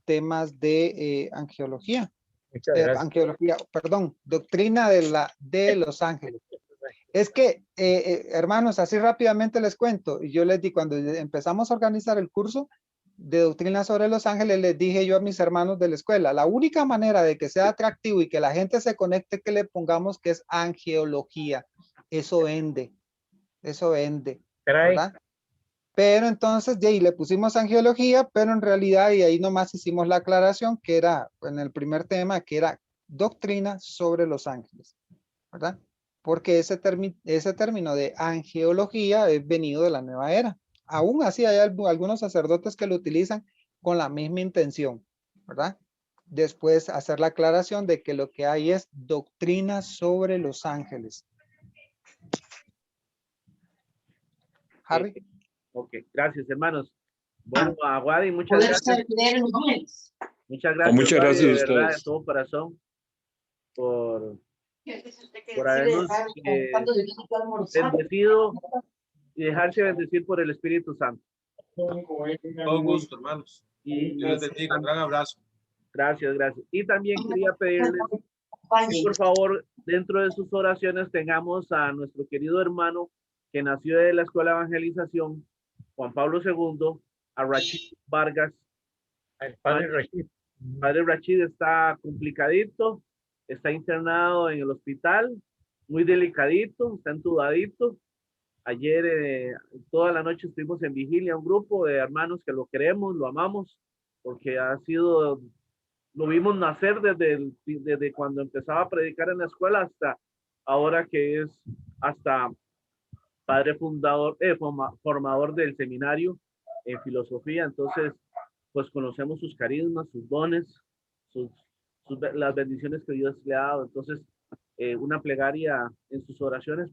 temas de angiología. Muchas gracias. Angiología, perdón, doctrina de los ángeles. Es que, hermanos, así rápidamente les cuento. Y yo les di, cuando empezamos a organizar el curso de doctrina sobre los ángeles, les dije yo a mis hermanos de la escuela, la única manera de que sea atractivo y que la gente se conecte, que le pongamos que es angiología. Eso vende, ¿verdad? Pero entonces, de ahí le pusimos angiología, pero en realidad, y ahí nomás hicimos la aclaración, que era en el primer tema, que era doctrina sobre los ángeles, ¿verdad? Porque ese término de angeología es venido de la nueva era. Aún así hay algunos sacerdotes que lo utilizan con la misma intención, ¿verdad? Después hacer la aclaración de que lo que hay es doctrina sobre los ángeles. Harry. Ok, gracias, hermanos. Bueno, a Wadi, muchas gracias. Muchas gracias, Muchas Wadi, gracias a de verdad, de ustedes. todo corazón, por habernos bendecido y dejarse bendecir por el Espíritu Santo. Todo gusto, hermanos. Y Dios les bendiga. Un gran abrazo. gracias, gracias. Y también quería pedirles que por favor, dentro de sus oraciones tengamos a nuestro querido hermano que nació de la Escuela de Evangelización, Juan Pablo II, a Rachid Vargas. El padre Rachid. Padre Rachid está complicadito, está internado en el hospital, muy delicadito, está entubadito. Ayer toda la noche estuvimos en vigilia, un grupo de hermanos que lo queremos, lo amamos, porque ha sido, lo vimos nacer desde cuando empezaba a predicar en la escuela hasta ahora que es hasta padre fundador, formador del seminario en filosofía. Entonces, pues conocemos sus carismas, sus dones, las bendiciones que Dios le ha dado. Entonces, una plegaria en sus oraciones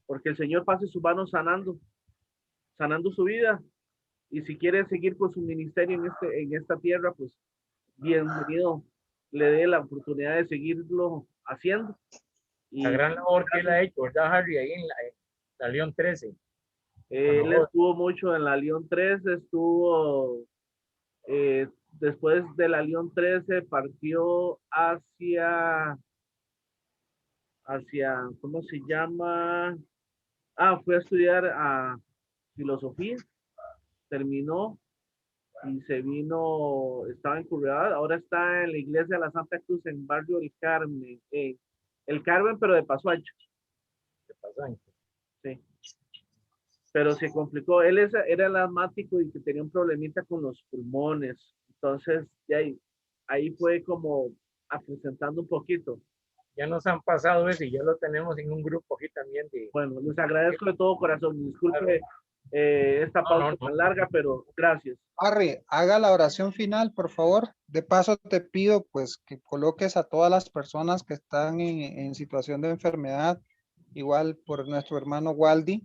porque el Señor pase sus manos sanando su vida. Y si quiere seguir con su ministerio en esta tierra, pues bienvenido, le dé la oportunidad de seguirlo haciendo. Y la gran labor que él ha hecho, ¿verdad, Harry? Ahí en la León 13. Él estuvo mucho en la León 13, estuvo después de la León 13, partió hacia, ¿cómo se llama? Fue a estudiar a filosofía, terminó y se vino, estaba en Curridabat, ahora está en la iglesia de la Santa Cruz en Barrio El Carmen, El Carmen, pero de Paso Ancho. De Paso Ancho. Sí. Pero se complicó. Él era el asmático y que tenía un problemita con los pulmones. Entonces, ahí fue como acrecentando un poquito. Ya nos han pasado eso y ya lo tenemos en un grupo aquí también. Bueno, les agradezco de todo corazón. Disculpe esta No, pausa no, tan no. larga, pero gracias. Harry, haga la oración final, por favor. De paso, te pido pues que coloques a todas las personas que están en situación de enfermedad, igual por nuestro hermano Waldi,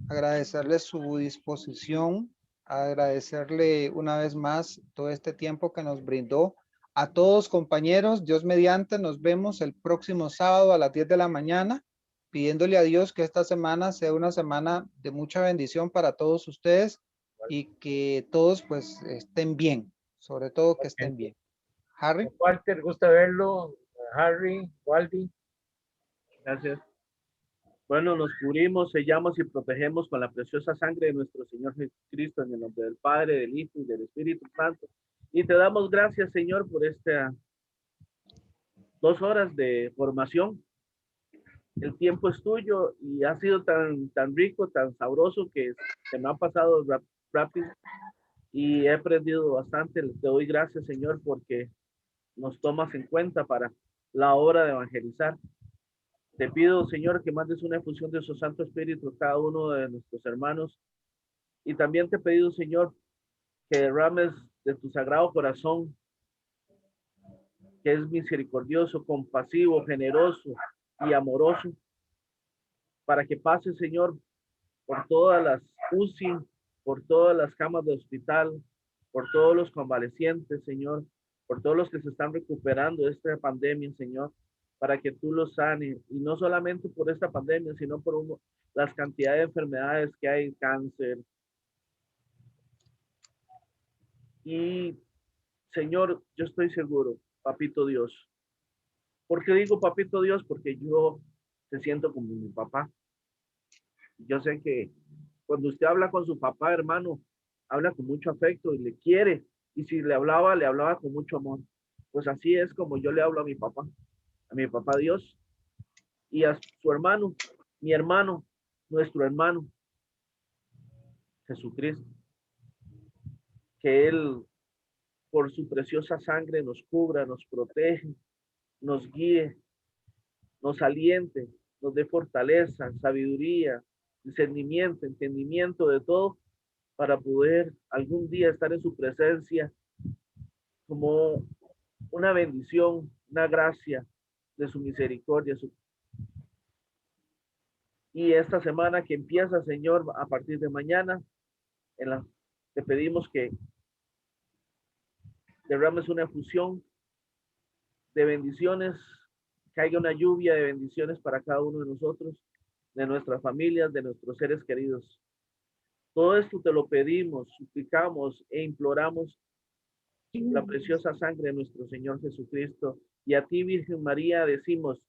agradecerle su disposición, agradecerle una vez más todo este tiempo que nos brindó. A todos compañeros, Dios mediante, nos vemos el próximo sábado a las 10 de la mañana, pidiéndole a Dios que esta semana sea una semana de mucha bendición para todos ustedes y que todos pues estén bien, sobre todo que estén bien. Harry. Walter, gusta verlo. Harry, Waldi. Gracias. Bueno, nos cubrimos, sellamos y protegemos con la preciosa sangre de nuestro Señor Jesucristo, en el nombre del Padre, del Hijo y del Espíritu Santo. Y te damos gracias, Señor, por estas 2 horas de formación. El tiempo es tuyo y ha sido tan rico, tan sabroso, que se me ha pasado rápido y he aprendido bastante. Te doy gracias, Señor, porque nos tomas en cuenta para la obra de evangelizar. Te pido, Señor, que mandes una efusión de su Santo Espíritu a cada uno de nuestros hermanos. Y también te he pedido, Señor, que derrames de tu sagrado corazón, que es misericordioso, compasivo, generoso y amoroso, para que pase, Señor, por todas las UCI, por todas las camas de hospital, por todos los convalecientes, Señor, por todos los que se están recuperando de esta pandemia, Señor, para que tú los sanes, y no solamente por esta pandemia, sino por las cantidades de enfermedades que hay, cáncer. Y, Señor, yo estoy seguro, Papito Dios. ¿Por qué digo Papito Dios? Porque yo te siento como mi papá. Yo sé que cuando usted habla con su papá, hermano, habla con mucho afecto y le quiere. Y si le hablaba con mucho amor. Pues así es como yo le hablo a mi papá Dios, y a su hermano, mi hermano, nuestro hermano, Jesucristo. Que Él, por su preciosa sangre, nos cubra, nos protege, nos guíe, nos aliente, nos dé fortaleza, sabiduría, discernimiento, entendimiento de todo, para poder algún día estar en su presencia como una bendición, una gracia de su misericordia. Y esta semana que empieza, Señor, a partir de mañana, te pedimos que derrames una efusión de bendiciones, que haya una lluvia de bendiciones para cada uno de nosotros, de nuestras familias, de nuestros seres queridos. Todo esto te lo pedimos, suplicamos e imploramos la preciosa sangre de nuestro Señor Jesucristo. Y a ti, Virgen María, decimos,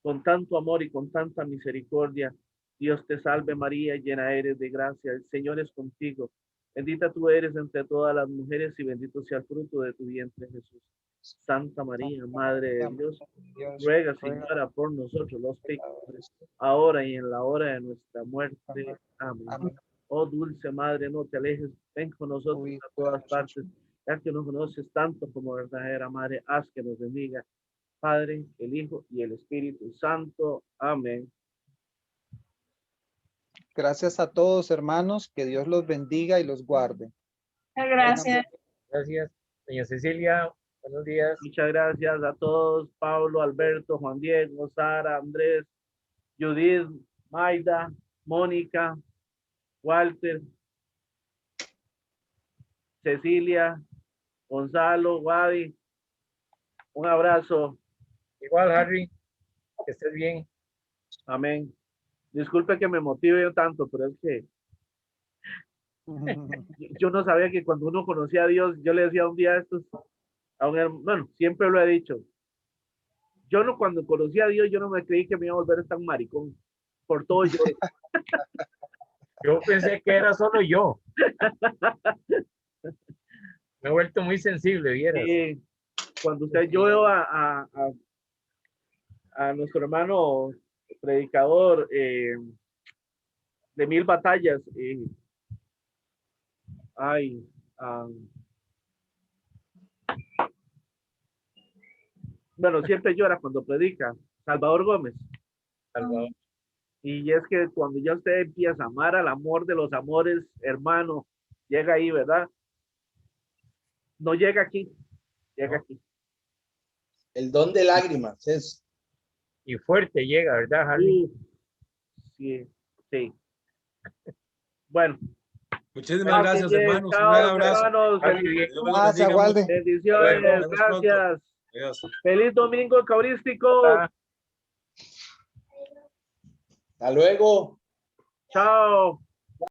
con tanto amor y con tanta misericordia, Dios te salve María, llena eres de gracia, el Señor es contigo. Bendita tú eres entre todas las mujeres y bendito sea el fruto de tu vientre, Jesús. Santa María, Madre de Dios, ruega, Señora, por nosotros los pecadores, ahora y en la hora de nuestra muerte. Amén. Amén. Oh dulce Madre, no te alejes, ven con nosotros a todas partes, ya que nos conoces tanto como verdadera Madre, haz que nos bendiga Padre, el Hijo y el Espíritu Santo. Amén. Gracias a todos, hermanos. Que Dios los bendiga y los guarde. Gracias. Gracias. Doña Cecilia, buenos días. Muchas gracias a todos. Pablo, Alberto, Juan Diego, Sara, Andrés, Judith, Maida, Mónica, Walter, Cecilia, Gonzalo, Wadi. Un abrazo. Igual, Harry, que estés bien. Amén. Disculpe que me motive tanto, pero es que yo no sabía que cuando uno conocía a Dios, yo le decía un día a estos, bueno, siempre lo he dicho. Yo no, cuando conocí a Dios, yo no me creí que me iba a volver tan maricón. Por todo yo. Yo pensé que era solo yo. Me he vuelto muy sensible, vieras. Cuando yo veo a nuestro hermano predicador de 1000 batallas, bueno, siempre llora cuando predica, Salvador Gómez. Salvador. Y es que cuando ya usted empieza a amar al amor de los amores, hermano, llega ahí, ¿verdad? No llega aquí, llega aquí. El don de lágrimas es. Y fuerte llega, ¿verdad, Harley? Sí, sí. Bueno. Muchísimas gracias, Bien, hermanos. Un chao, gran abrazo. hermanos. Harley, bien. Dios me los Gracias, bendiga Walde. mucho. Bendiciones, Nos vemos pronto. gracias. Adiós. Feliz domingo eucarístico. Hola. Hasta luego. Chao.